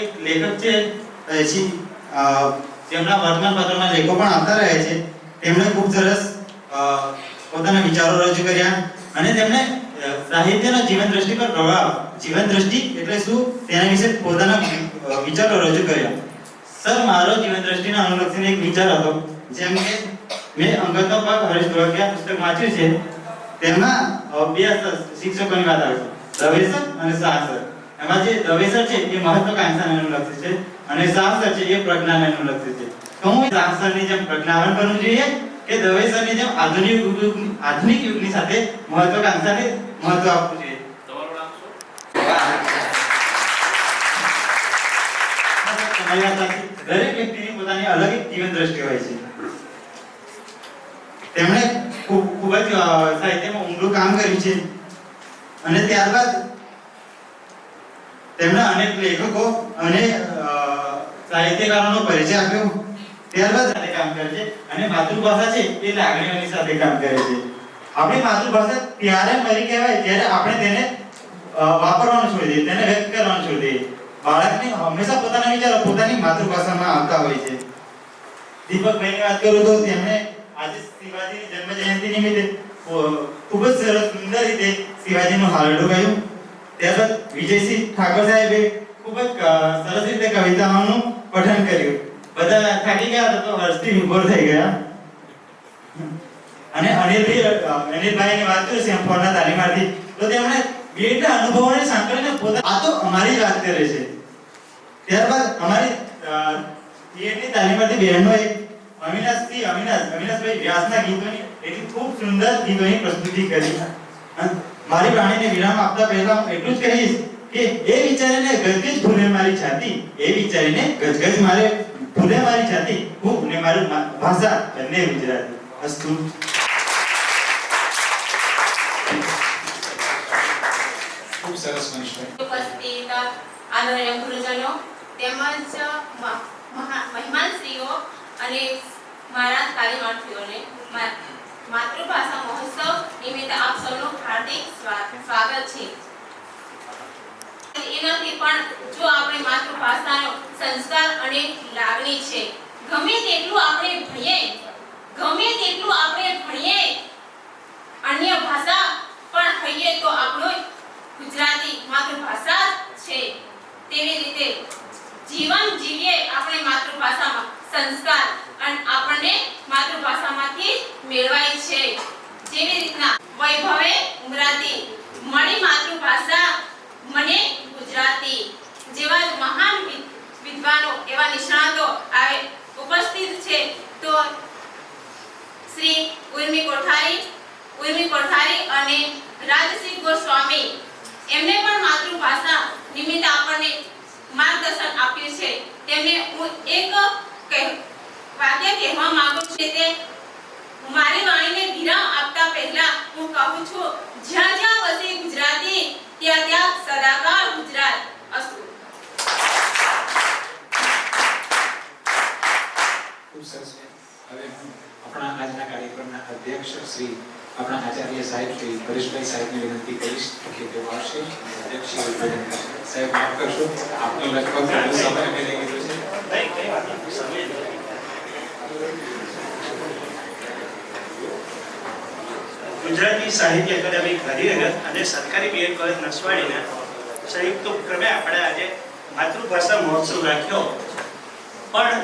એક લેખક છે પછી તેમના વર્તમાન પત્રમાં લેખો પણ આવતા રહે છે. તેમણે ખૂબ સરસ પોતાના વિચારો રજૂ કર્યા અને તેમણે સાહિત્યનો જીવન દ્રષ્ટિ પર પ્રભાવ, જીવન દ્રષ્ટિ એટલે શું તેના વિશે પોતાના વિચારો રજૂ કર્યા. સર, મારો જીવન દ્રષ્ટિને અનુલક્ષીને એક વિચાર હતો. જેમ કે મેં અંગતનો પગ હરેશ ધોળકિયા પુસ્તક વાંચ્યું છે. તેમાં બે શિક્ષકોની વાત આવે છે, દવેસર અને શાહ સર. એમાં જે દવેસર છે એ મહત્વાકાંક્ષાને અનુલક્ષી છે અને શાહ સર છે એ પ્રજ્ઞાને અનુલક્ષી છે. તો હું શાહ સરની જેમ પ્રજ્ઞાવાન બનવું જોઈએ કે દવેસરની જેમ આધુનિક યુગની સાથે મહત્વાકાંક્ષાને મહત્વ આપવું જોઈએ. તમારું નામ શું? દરેક વ્યક્તિની પોતાની અલગ જીવન દ્રષ્ટિ હોય છે. તેમણે ખૂબ જ સાહિત્યમાં ઊંડું કામ કર્યું છે અને ત્યારબાદ તેમણે અનેક લેખકો અને સાહિત્યકારોનો પરિચય આપ્યો. ત્યારબાદ સાથે કામ કરે છે અને માતૃભાષા છે એ લાગણીઓની સાથે કામ કરે છે. આપણી માતૃભાષા ત્યારે મરી કહેવાય જ્યારે આપણે તેને વાપરવાનું છોડી દઈએ, તેને વ્યક્ત કરવાનું છોડી દઈએ. બાળકને હંમેશા પોતાના વિચારો પોતાની માતૃભાષામાં આવતા હોય છે. દીપકભાઈની વાત કરું તો તેમણે આજે શિવાજીની જન્મ જયંતિ નિમિત્તે ખૂબ જ સરસ સુંદર રીતે શિવાજીનું હાલરડું ગાયું. ત્યારબાદ વિજયસિંહ ઠાકોર સાહેબે ખૂબ જ સરસ રીતે કવિતાઓનું પઠન કર્યું. બધા થાકી ગયા હતા તો હર્ષથી વિભોર થઈ ગયા. અને અનિલભાઈની વાત કરું સેમ્ફોરના તાલીમાર્થી તો તેમણે વિવિધ અનુભવોને સાંકળીને આ તો અમારી વાત કરે છે. ત્યારબાદ અમારી ટીએની તાલીમાર્થી બહેનોએ અવિનાશભાઈ વ્યાસના ગીતોની એટલી ખૂબ સુંદર ગીતોની પ્રસ્તુતિ કરી. મારી વાણીને વિરામ આપતા પહેલા હું એટલું જ કહીશ કે એ વિચારીને ગજગજ ફૂલે મારી છાતી, એ વિચારીને ગજગજ મારે ફૂલે મારી છાતી, હું ને મારું ભાષા બંને ગુજરાતી. અસ્તુ. ખૂબ સરસ મનીષભાઈ. ઉપસ્થિત આદરણીય ગુરુજનો તેમજ મહેમાનશ્રીઓ અને મારા તાલીમાર્થીઓને માતૃભાષા મહોત્સવ નિમિત્તે આપ સૌનું હાર્દિક સ્વાગત છે. એનાથી પણ જો આપણી માતૃભાષાનો સંસ્કાર અને લાગણી છે, ગમે તેટલું આપણે ભણીએ અન્ય ભાષા પણ કહીએ તો આપણું ગુજરાતી માતૃભાષા છે. તેવી રીતે જીવન જીવીએ આપણે માતૃભાષામાં, સંસ્કાર અને આપણને માતૃભાષામાંથી મેળવાય છે. જેવી રીતના વૈભવે ઉમરાતી, મળી માતૃભાષા મને ગુજરાતી જેવા જ મહાન વિદ્વાનો એવા નિષ્ણાતો આવે ઉપસ્થિત છે. તો શ્રી ઉર્મી કોઠારી અને રાજસિંહ ગોસ્વામી એમને પણ માતૃભાષા નિમિત્તે આપણને માર્ગદર્શન આપ્યું છે. તેમને હું એક વાક્ય કહેવા માંગુ છું. તે મારી વાણીને વિરામ આપતા પહેલા હું કહું છું, જ્યાં જ્યાં વસે ગુજરાતી ત્યાં ત્યાં સદાકાળ ગુજરાત. અસ્તુ. ખૂબ સરસ. હવે હું આપણા આજના કાર્યક્રમના અધ્યક્ષ શ્રી આપણા આચાર્ય સાહેબ શ્રી પરેશભાઈ સાહેબને વિનંતી કરીશ કે તેઓ આવશે અધ્યક્ષ શ્રી ઉદ્બોધન કરશે. સાહેબ માફ કરશો, આપનો લગભગ સમય અમે લઈ લીધો છે. ગુજરાતી સાહિત્ય અકાદમી ગાંધીનગર અને સરકારી બીએડ કોલેજ નસવાડીના સંયુક્ત ઉપક્રમે આપણે આજે માતૃભાષા મહોત્સવ રાખ્યો. પણ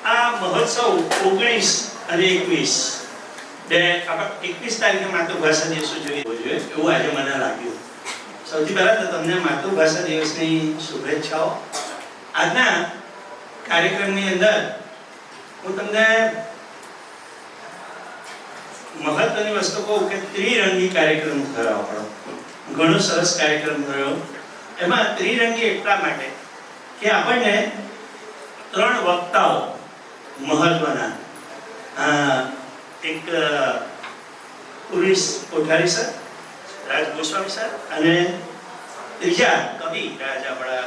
આ મહોત્સવ 19 અને 21 આપણે 21 તારીખે માતૃભાષા દિવસ ઉજવવો જોઈએ એવું આજે મને લાગ્યું. સૌથી પહેલા તો તમને માતૃભાષા દિવસની શુભેચ્છાઓ. આજના કાર્યક્રમની અંદર હું તમને મહત્વની વસ્તુ કહું કે ત્રિરંગી કાર્યક્રમ થયો આપણો. ઘણો સરસ કાર્યક્રમ થયો. એમાં ત્રિરંગી એટલા માટે કે આપણને 3 વક્તાઓ મહત્વના, એક પુરુષ કોઠારી સર, રાજ ગોસ્વામી સર, અને ત્રીજા કવિ રાજ આપણા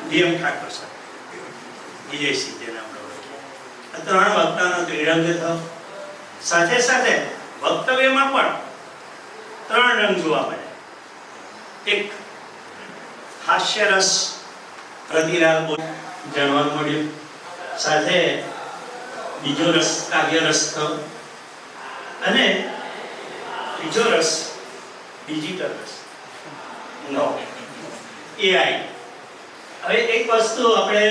ડીએમ ઠાકોર સર, વિજયસિંહ જેને આપણે ઓળખીએ. આ 3 વક્તાનો ત્રિરંગ થયો. સાથે સાથે વક્તવ્યમાં પણ 3 રંગ જોવા મળે. એક હાસ્યરસ પ્રતિલાલ જાણવા મળ્યું, સાથે બીજો રસ કાવ્ય રસ થયો, અને ત્રીજો રસ ડિજિટલ રસ નો એઆઈ. હવે એક વસ્તુ આપણે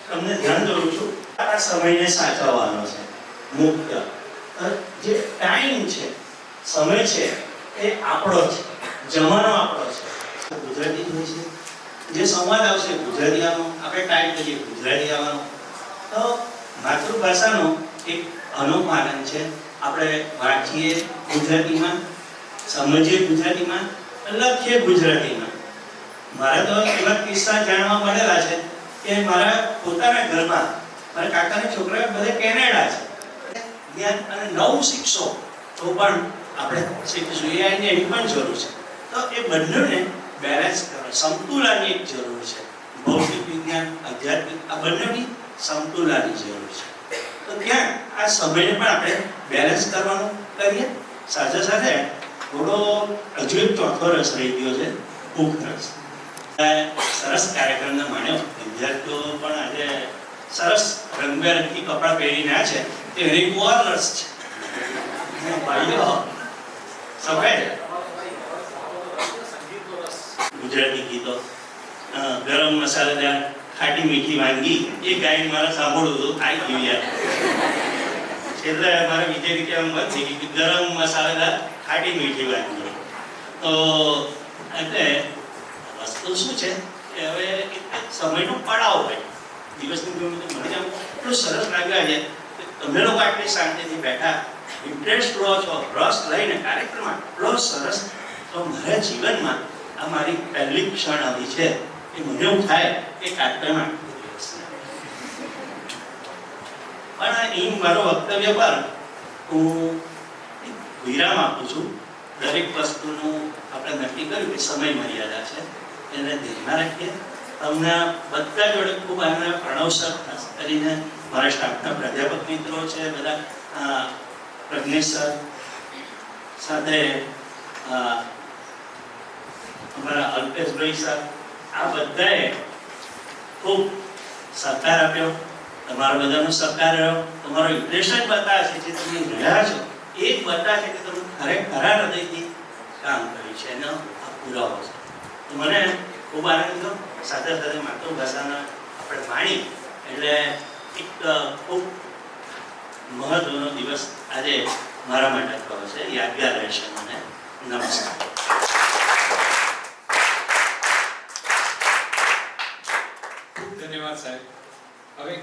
તમને ધ્યાન દોરું છું, આ સમયને સાચવવાનો છે. મુક્ત જે ટાઈમ છે, સમય છે, એ આપણો છે, જમાનો આપણો છે. ગુજરાતી જ હોય છે. જે સંવાદ આવશે ગુજરાતી આવવાનો, આપણે ટાઈપ કરીએ ગુજરાતી આવવાનો. તો માતૃભાષાનો એક અનોખો આનંદ છે. આપણે વાંચીએ ગુજરાતીમાં, સમજીએ ગુજરાતીમાં, લખીએ ગુજરાતીમાં. મારા તો એવા કિસ્સા જાણવા મળેલા છે કે મારા પોતાના ઘરમાં મારા કાકાના છોકરા બધા કેનેડા છે. જ્ઞાન અને નવું શીખશો તો પણ આપણે શીખીશું. એની પણ જરૂર છે. તો એ બંનેને બેલેન્સ કરો, સમતુલાની એક જરૂર છે. ભૌતિક વિજ્ઞાન, આધ્યાત્મિક, આ બંનેની સમતુલાની જરૂર છે. તો ત્યાં આ સમયને પણ આપણે બેલેન્સ કરવાનું કરીએ. સાથે સાથે થોડો હજુ એક ચોથો રસ રહી ગયો છે, ભૂખ રસ. સરસ કાર્યક્રમને માણ્યો. વિદ્યાર્થીઓ પણ આજે સરસ રંગબેરંગી કપડાં પહેરીને આવ્યા છે. એ રિંગવાર રસ છે. ભાઈઓ સફેદ ગુજરાતી ગીતો, ગરમ મસાલેદાર ખાટી મીઠી વાનગી, એ ગાયન મારે સાંભળવું હતું, આવી ગયું યાર. છેલ્લે મારે બીજી રીતે એમ બંધ થઈ ગયું કે ગરમ મસાલેદાર ખાટી મીઠી વાનગી. તો એટલે વસ્તુ શું છે કે હવે સમયનો પડાવ હોય. દિવસની જોઈને તો મને એટલું સરસ લાગ્યા છે કે તમે લોકો આટલી શાંતિથી બેઠા, ઇન્ટરેસ્ટ લો છો, રસ લઈને કાર્યક્રમ આટલો સરસ. તો મારા જીવનમાં આ મારી પહેલી ક્ષણ આવી છે કે મને એવું થાય કે કાર્યક્રમ પણ અહીં મારો વક્તવ્ય પર હું વિરામ આપું છું. દરેક વસ્તુનું આપણે નક્કી કર્યું કે સમય મર્યાદા છે, એને ધ્યાનમાં રાખીએ. તમને બધા જોડે ખૂબ આનંદ. પ્રણવ સર ખાસ કરીને મારા સ્ટાફના પ્રાધ્યાપક મિત્રો છે બધા, પ્રજ્ઞેશ સર, સાથે અમારા અલ્પેશભાઈ સર, આ બધાએ ખૂબ સહકાર આપ્યો. તમારો બધાનો સહકાર રહ્યો. તમારો ઇન્ટરેસ્ટ જ બતાવે છે, જે તમે રહ્યા છો એ જ બતાવે છે કે તમે ખરા હૃદયથી કામ કર્યું છે, એનો આ પુરાવો છે. તો મને ખૂબ આનંદ થયો. સાથે સાથે માતૃભાષાના આપણે માણી એટલે એક ખૂબ મહત્વનો દિવસ આજે મારા માટે થયો છે. યાદગાર રહેશે મને. નમસ્કાર. ધન્યવાદ સાહેબ. હવે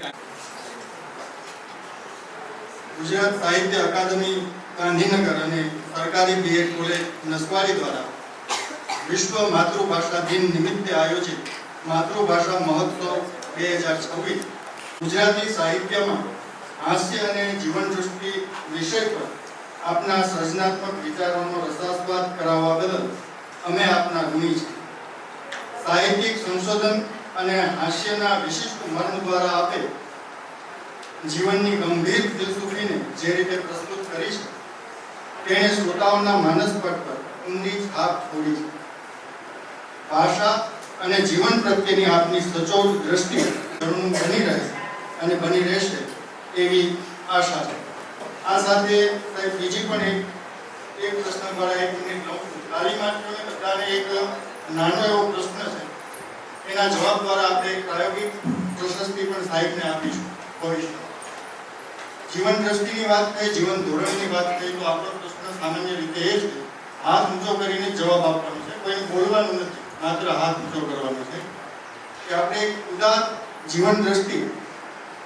ગુજરાત સાહિત્ય અકાદમી ગાંધીનગર અને સરકારી બીએડ કોલેજ નસવાડી દ્વારા વિશ્વ માતૃભાષા દિન નિમિત્તે આયોજિત માતૃભાષા મહોત્સવ 2026 ગુજરાતી સાહિત્યમાં હાસ્ય અને જીવન દૃષ્ટિ વિષય પર આપના સર્જનાત્મક વિચારોનો રસાસ્વાદ કરાવવા બદલ અમે આપના ઋણી છીએ. સાહિત્યિક સંશોધન અને હાસ્યના વિશિષ્ટ મર્મ દ્વારા આપે જીવનની ગંભીર ફિલસૂફીને જે રીતે પ્રસ્તુત કરી છે, તેણે શ્રોતાઓના માનસપટ પર ઊંડી છાપ છોડી છે. ભાષા અને જીવન પ્રત્યેની આપની સચોટ દ્રષ્ટિ બની રહે અને બની રહેશે એવી આશા છે. આ સાથે સાહેબ બીજી પણ એક પ્રશ્ન દ્વારા 1 મિનિટ લઉં છું. તાલીમાર્થીઓને બધાને એક નાનો એવો પ્રશ્ન છે એના જવાબ દ્વારા આપણે એક પ્રાયોગિક પ્રશસ્તિ પણ સાહેબને આપીશું ભવિષ્યમાં. જીવન દ્રષ્ટિની વાત થઈ, જીવન ધોરણની વાત થઈ, તો આપણો પ્રશ્ન સામાન્ય રીતે એ છે, હાથ ઊંચો કરીને જવાબ આપવાનો છે, કોઈને બોલવાનું નથી, માત્ર હાથ ઊંચો કરવાનો છે કે આપણે એક ઉદાત્ત જીવન દ્રષ્ટિ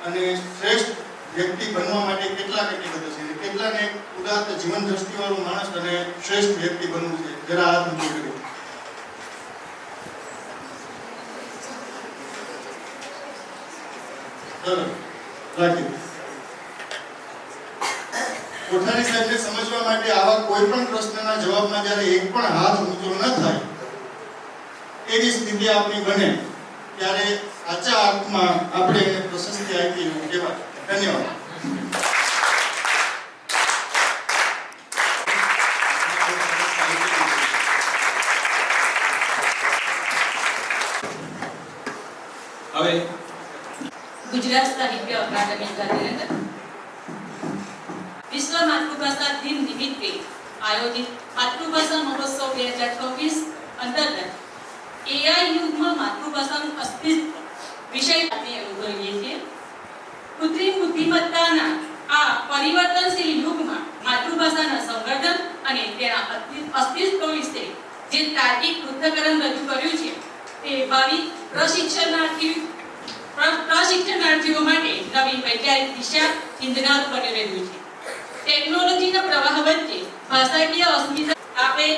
અને શ્રેષ્ઠ વ્યક્તિ બનવા માટે કેટલા કટિબદ્ધ છે, કેટલાને એક ઉદાત્ત જીવન દ્રષ્ટિવાળો માણસ અને શ્રેષ્ઠ વ્યક્તિ બનવું છે. જરા હાથ ઊંચો કરી. ચલો રાખી. કોઠારી સાહેબને સમજવા માટે આવા કોઈ પણ પ્રશ્નના જવાબમાં જ્યારે એક પણ હાથ ઊંચો ન થાય એવી સ્થિતિ આપણી બને ત્યારે સાચા અર્થમાં આપણે એને પ્રશસ્તિ આપી એવું કહેવાય. ધન્યવાદ. હવે ગુજરાત સાહિત્ય અકાદમી ગાંધીનગર વિશ્વ માતૃભાષા દિન નિમિત્તે આયોજિત માતૃભાષા મહોત્સવ 2024 અંતર્ગત એઆઈ યુગમાં માતૃભાષાનું અસ્તિત્વ વિષય આપણે અનુભવીએ છીએ. કૃત્રિમ બુદ્ધિમત્તાના આ પરિવર્તનશીલ યુગમાં માતૃભાષાના સંવર્ધન અને તેના અસ્તિત્વ વિશે જે તાર્કિક પૃથ્થકરણ રજૂ કર્યું છે તે ભાવિ પ્રશિક્ષણાર્થીઓ માટે નવી વૈચારિક દિશા ચિંતનારું બની રહ્યું છે. ટેકનોલોજીના પ્રવાહ વચ્ચે ભાષાકીય અસ્મિતા આપણે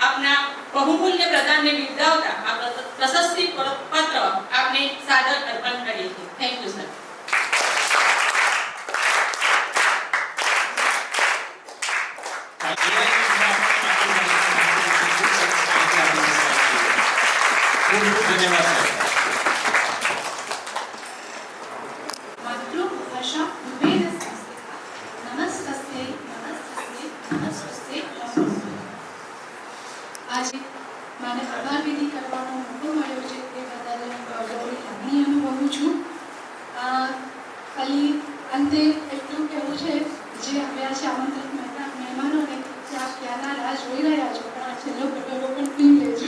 આપના બહુમૂલ્ય પ્રદાનને બિરદાવતા આ પ્રશસ્તિ પત્ર આપને સાદર અર્પણ કરીએ છીએ. Thank you sir. માતૃભાષા વિભેદ નમસ્તે. આજે મને આભાર વિધિ કરવાનો મોકો મળ્યો છે તે બદલ ગૌરવની લાગણી અનુભવું છું. ખાલી અંતે એટલું કહેવું છે જે આવ્યા છે આમંત્રિત મહેમાનોને કે આપ ક્યાંના રાહ જોઈ રહ્યા છો, પણ આ છેલ્લો પટોળો પણ પી લેજો.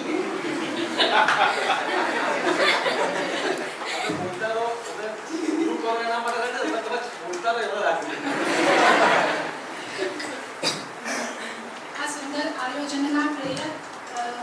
આ સુંદર આયોજનના પ્રેરક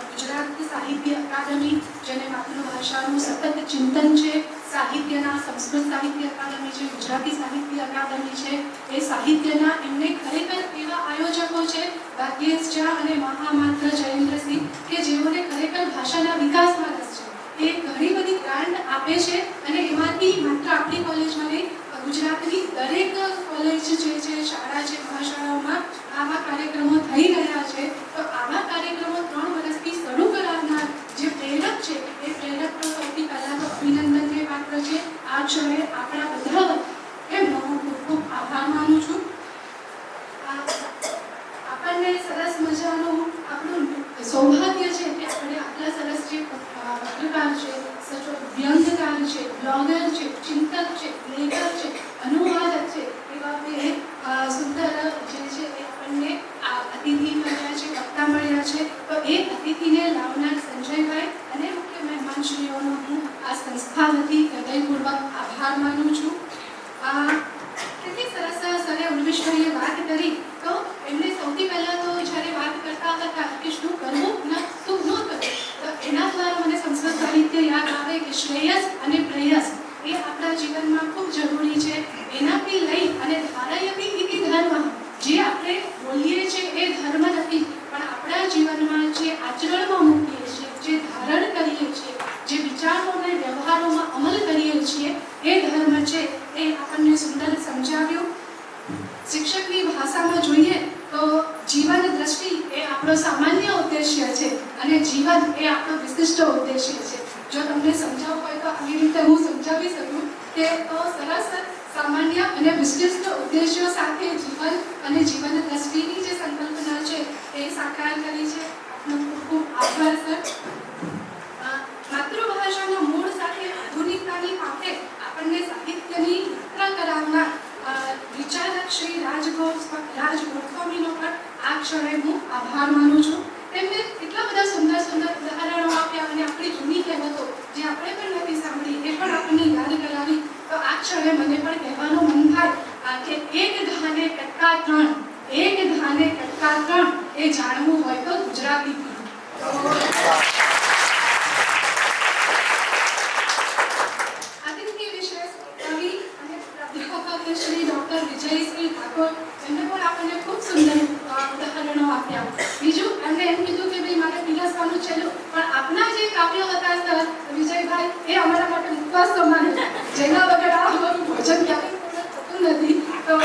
ગુજરાત સાહિત્ય અકાદમી, જેને માતૃભાષાનું સતત ચિંતન છે, સાહિત્યના સંસ્કૃત સાહિત્ય અકાદમી છે, ગુજરાતી સાહિત્ય અકાદમી છે, એ સાહિત્યના એમને ખરેખર એવા આયોજકો છે ભાગ્યેશ ઝા અને મહામાત્ર જયેન્દ્રસિંહ કે જેઓને ખરેખર ભાષાના વિકાસમાં રસ છે. એ ઘણી બધી ગ્રાન્ટ આપે છે અને એમાંથી માત્ર આપણી કોલેજમાં નહીં, ગુજરાતની દરેક કોલેજ છે, શાળા છે, મહાશાળાઓમાં આવા કાર્યક્રમો થઈ રહ્યા છે. તો આવા કાર્યક્રમો 3 વર્ષથી શરૂ કરાવનાર જે પ્રેરક છે એ પ્રેરકનો સૌથી પહેલાં તો અભિનંદનને પાત્ર છે. આ ક્ષણે આપણા બધા એમનો હું ખૂબ ખૂબ આભાર માનું છું. આપણને સરસ મજાનું આપણું સૌભાગ્ય છે કે આપણે આટલા સરસ જે પત્રકાર છે, વ્યંગકાર છે, બ્લોગર છે, ચિંતક છે, લેખક છે, અનુવાદક છે, એવા બે સુંદર જે છે એ આપણને અતિથિ મળ્યા છે, વક્તા મળ્યા છે. તો એ અતિથિને લાવનાર સંજયભાઈ અને મુખ્ય મહેમાનશ્રીઓનો હું આ સંસ્થા વતી હૃદયપૂર્વક આભાર માનું છું. કેટલી સરસ સરે ઉર્વિશભાઈએ વાત કરી, તો એમને સૌથી પહેલાં તો જ્યારે વાત કરતા હતા કે શું કરવું ન શું ન કરવું, તો એના દ્વારા મને સંસ્કૃત સાહિત્ય યાદ આવે કે શ્રેયસ અને પ્રેયસ એ આપણા જીવનમાં ખૂબ જરૂરી છે. એનાથી લઈ અને ધારયતિ ઇતિ ધર્મ, જે આપણે બોલીએ છીએ એ ધર્મ નથી, પણ આપણા જીવનમાં જે આચરણમાં મૂકીએ છીએ, જે ધારણ કરીએ છીએ, જે વિચારોને વ્યવહારોમાં અમલ કરીએ છીએ એ ધર્મ છે. એ આપણને સુંદર સમજાવ્યું. શિક્ષકની ભાષામાં જોઈએ તો જીવન દ્રષ્ટિ એ આપણો સામાન્ય ઉદ્દેશ્ય છે અને જીવન એ આપણો વિશિષ્ટ ઉદ્દેશ્ય છે. જો તમને સમજાવવું હોય તો આવી રીતે હું સમજાવી શકું કે તો સરસ સામાન્ય અને વિશિષ્ટ ઉદ્દેશ્યો સાથે જીવન અને જીવન દ્રષ્ટિની જે સંકલ્પના છે એ સાકાર કરી છે. આપનો ખૂબ ખૂબ આભાર સર. માતૃભાષાના મૂળ સાથે આધુનિકતાની પાસે આપણને સાહિત્યની યાત્રા કરાવનાર વિચારક શ્રી રાજગોસ્વામીનો પણ આ ક્ષણે હું આભાર માનું છું. તેમને એટલા બધા સુંદર સુંદર ઉદાહરણો આપ્યા અને આપણી જૂની કહેવતો જે આપણે એ જાણવું હોય તો ગુજરાતી અતિથિ વિશેષ કવિ અને પ્રાધ્યાપક શ્રી ડોક્ટર વિજયશ્રી ઠાકોર એમને પણ આપણને ખૂબ સુંદર ઉદાહરણો આપ્યા. બીજું એમને એમ કીધું કે ભાઈ મારે પીરસવાનું છેલ્લું, પણ આપના જે કાવ્યો હતા સર વિજયભાઈ એ અમારા માટે ઉપવાસ સમાન હતા, જેના વગર આ અમારું ભોજન ક્યારેય થતું નથી. તો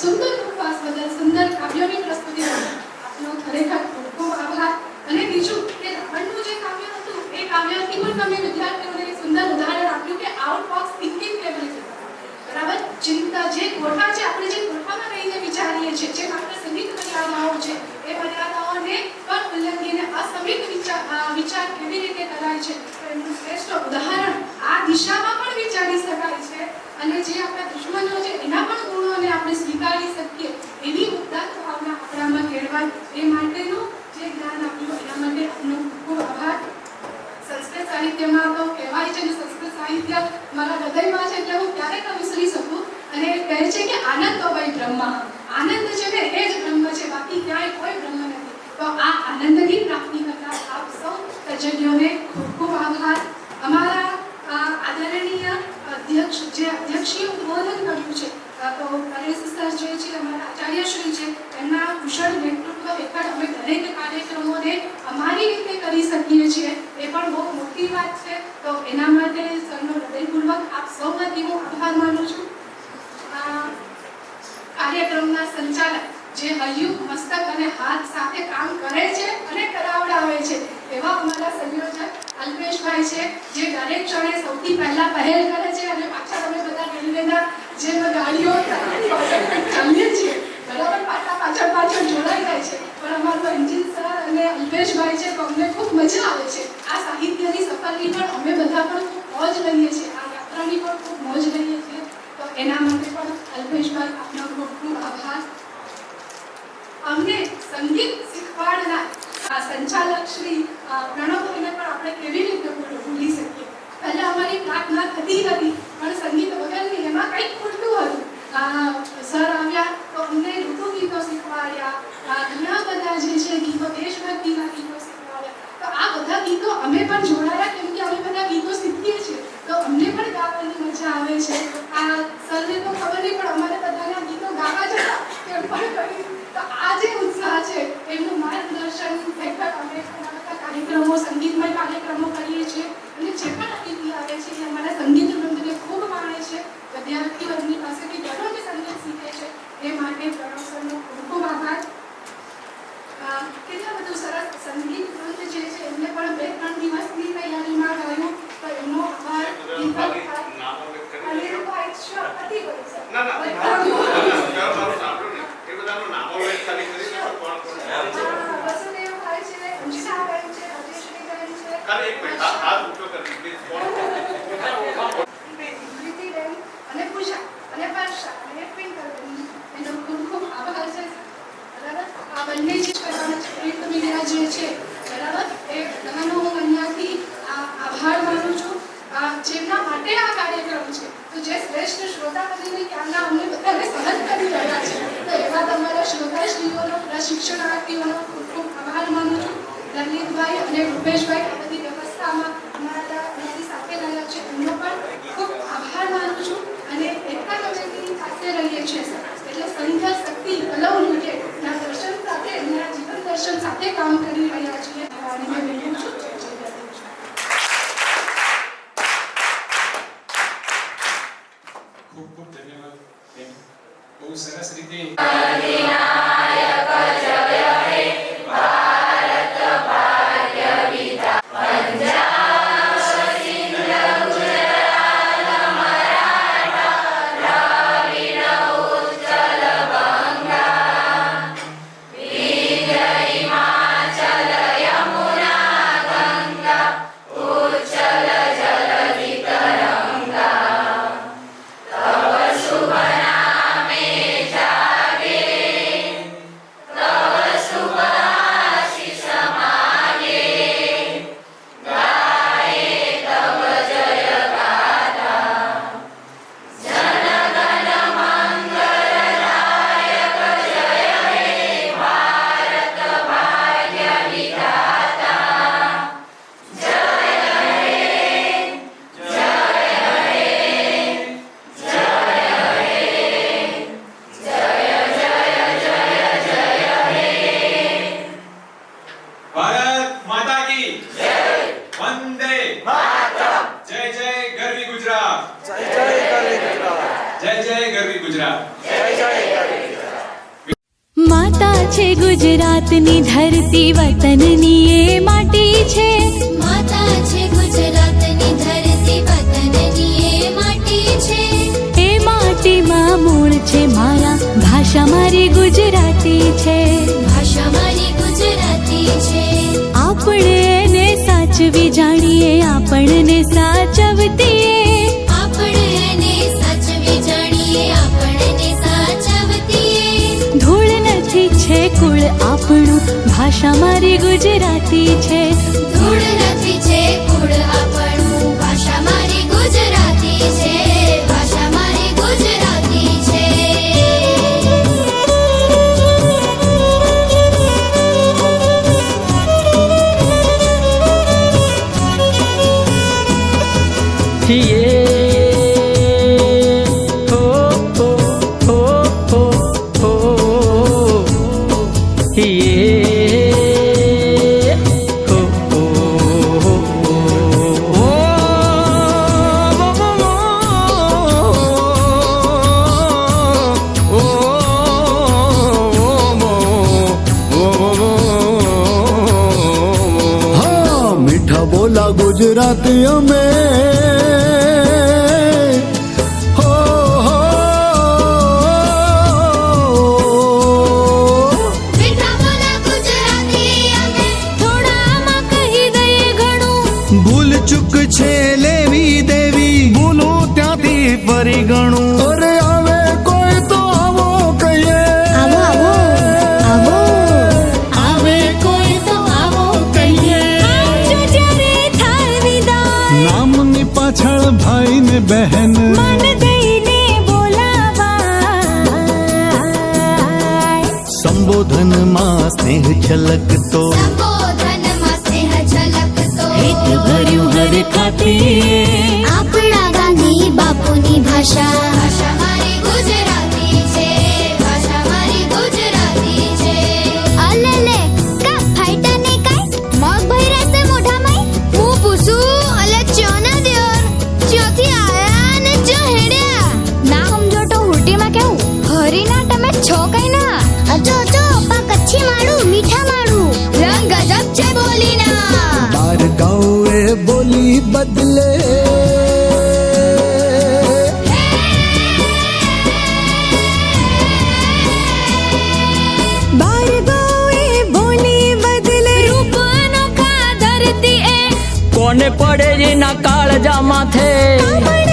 સુંદર ઉપવાસ બદલ, સુંદર કાવ્યોની પ્રસ્તુતિ બદલ આપનો ખરેખર ખૂબ ખૂબ આભાર. અને બીજું કે રાવણનું જે કાવ્ય હતું એ કાવ્યથી પણ તમે વિદ્યાર્થીઓને સુંદર ઉદાહરણ આપ્યું કે આઉટ બોક્સ થિંકિંગ કેવી રીતે બરાબર. ચિંતા જે કોઠા છે, આપણે જે કોઠામાં રહીને વિચારીએ છીએ, જે માત્ર સીમિત મર્યાદાઓ છે, એ મર્યાદાઓને પણ ઉલ્લંઘીને અસીમિત વિચાર કેવી રીતે કરાય છે, એનું શ્રેષ્ઠ ઉદાહરણ આ દિશામાં પણ વિચારી શકાય છે. અને જે આપણા દુશ્મનો છે એના પણ ગુણોને આપણે સ્વીકારી શકીએ એવી ઉદાત્ત ભાવના આપણામાં કેળવાય, એ માટેનું જે જ્ઞાન આપ્યું એના માટે આપનો ખૂબ ખૂબ આભાર. સંસ્કૃત સાહિત્યમાં તો કહેવાય છે ને, સંસ્કૃત સાહિત્ય મારા હૃદયમાં છે એટલે હું ક્યારેક ન વિસરી શકું. અને કહે છે કે આનંદ તો વય બ્રહ્મ, આનંદ છે ને એ જ બ્રહ્મ છે, બાકી ક્યાંય કોઈ બ્રહ્મ નથી. તો આ આનંદની પ્રાપ્તિ કરતા આપ સૌ તજજ્ઞોને ખૂબ ખૂબ આભાર. અમારા આદરણીય અધ્યક્ષ જે અધ્યક્ષીય ઉદ્બોધન કર્યું છે, તો નરેશ સર જે છે અમારા આચાર્યશ્રી છે, એમના કુશળ નેતૃત્વ હેઠળ અમે દરેક કાર્યક્રમોને અમારી રીતે કરી શકીએ છીએ, એ પણ બહુ મોટી વાત છે. તો એના માટે સરનો હૃદયપૂર્વક આપ સૌ વતી હું આભાર માનું છું. કાર્યક્રમના સંચાલક જે હૈયું, મસ્તક અને હાથ સાથે કામ કરે છે અને કરાવડાવે છે એવા અમારા સંયોજક અલ્પેશભાઈ છે, જે દરેક ક્ષણે સૌથી પહેલા પહેલ કરે છે અને પાછળ અમે બધા રેલવેના જે ગાડીઓ ચાલીએ છીએ બરાબર પાછળ જોડાઈ જાય છે, પણ અમારું એન્જિન સર અને અલ્પેશભાઈ છે તો અમને ખૂબ મજા આવે છે. આ સાહિત્યની સફરની પણ અમે બધા પણ ખૂબ મોજ લઈએ છીએ, આ યાત્રાની પણ ખૂબ મોજ લઈએ છીએ. તો એના માટે પણ અલ્પેશભાઈ આપનો ખૂબ ખૂબ આભાર. અમને સંગીત શીખવાડનાર સંચાલક શ્રી પ્રણવભાઈને પણ આપણે કેવી રીતે ભૂલી શકીએ. પહેલા અમારી પ્રાર્થના થતી હતી પણ સંગીત વગરની એમાં કંઈક ખૂટતું હતું. સર આવ્યા તો અમને ઋતુ ગીતો શીખવાડ્યા, ઘણા બધા જે છે ગીતો, દેશભક્તિના ગીતો શીખવાડ્યા. તો આ બધા ગીતો અમે પણ જોડાયા, કેમ કે અમે બધા ગીતો શીખીએ છીએ તો અમને પણ ગાવાની મજા આવે છે. આ સરને તો ખબર નહીં પણ અમારે બધાના ગીતો ગાવા જતા તેમ પણ કરી. તો આ જે ઉત્સાહ છે એમનું માર્ગદર્શન હેઠળ અમે ઘણા બધા કાર્યક્રમો, સંગીતમય કાર્યક્રમો કરીએ છીએ. અને જે પણ અતિથિ આવે છે એ અમારા સંગીત વૃંદને ખૂબ માણે છે, વિદ્યાર્થી વર્ગની પાસેથી દરરોજ સંગીત શીખે છે. એ માટે પ્રણવ સરનો ખૂબ ખૂબ આભાર. કેટલા બધું સરસ સંગીત વૃંદ જે છે એમને પણ 2-3 દિવસની તૈયારીમાં ગાયું, તો એમનો આભાર. અને પૂજા અને વર્ષા અને ટ્વિંકલ એનો ખૂબ ખૂબ આભાર છે. બરાબર, આ બંને જે પ્રિન્ટ મીડિયા જે છે બરાબર, એ બધાનો હું અહીંયાથી આભાર માનું છું, જેમના માટે આ કાર્યક્રમ છે. તો જે શ્રેષ્ઠ શ્રોતા બનીને ક્યારના અમને બધાને સહન કરી રહ્યા છે, તો એવા તમારા શ્રોતાશ્રીઓનો, પ્રશિક્ષણાર્થીઓનો ખૂબ ખૂબ આભાર માનું છું. લલિતભાઈ અને રૂપેશભાઈ આ બધી વ્યવસ્થામાં અમારી સાથે રહ્યા છે, એમનો પણ ખૂબ આભાર માનું છું. અને એકતા કમિટીની સાથે રહીએ છીએ એટલે સંખ્યા શક્તિ અલૌકિક ના દર્શન સાથે, એમના જીવન દર્શન સાથે કામ કરી રહ્યા છીએ. ખૂબ ખૂબ ધન્યવાદ. બહુ સરસ રીતે યમુના કી વંદે માતરમ. જય જય ગરવી ગુજરાત. જય જય ગરવી ગુજરાત. જય જય ગરવી ગુજરાત. જય જય ગરવી ગુજરાત. માતા છે ગુજરાતની ધરતી, વતનની એ માટી છે. માતા છે ગુજરાતની ધરતી, વતનની એ માટી છે. એ માટીમાં મૂળ છે મારા, ભાષા મારી ગુજરાતી છે. ભાષા મારી ગુજરાતી છે. આપણે એને સાચવી જાણીએ, આપણને સાચવતીએ. આપણે એને સાચવી જાણીએ, આપણને સાચવતીએ. ધૂળ નથી છે કુળ આપણું, ભાષા મારી ગુજરાતી છે. ધૂળ નથી છે કુળ આપણું, ભાષા મારી ગુજરાતી છે. ભાષા મારી ગુજરાતી છે. મીઠા બોલા ગુજરાતી અમે, હો હો. મીઠા બોલા ગુજરાતી અમે, થોડામાં કહી દઈએ ઘણું. ભૂલ ચૂક છે લેવી દેવી, ભૂલું ત્યાંથી ફરી ગણું. અરે આવે કોઈ તો આવો કહીએ, આવો આવો આવો, આવે કોઈ તો આવો કહીએ. આવજો જ્યારે થાય વિદાય, નામની પાછળ ભાઈ ને બહેન, મન દઈને બોલાવાય. સંબોધનમાં સ્નેહ છલકતો, સંબોધનમાં સ્નેહ ઝલકતો. હિત ભર્યું હર ખાતી, આપણા ગાંધી બાપુની ભાષા. ભાષા મારી ગુજરાતી છે. ભાષા મારી ગુજરાતી છે. અલલે કા ફાઈટા ને કાઈ મગ ભઈ રહેશે મોઢામાં. હું પૂછું અલે ચોના દેર ચોથી આયા ને ચો હેડ્યા. ના સમજો તો હુટીમાં કેવું હરીના તમે છો કઈ ના. અચો અચો પા કચ્છી માડું મીઠા માડું, રંગ ગજબ છે બોલીના. બાર ગાઉએ બોલી બદલે, બાર ગાઉએ બોલી બદલે. રૂપ અનોખા ધરતી એ કોને પડે એના કાળજા માથે. કાપડ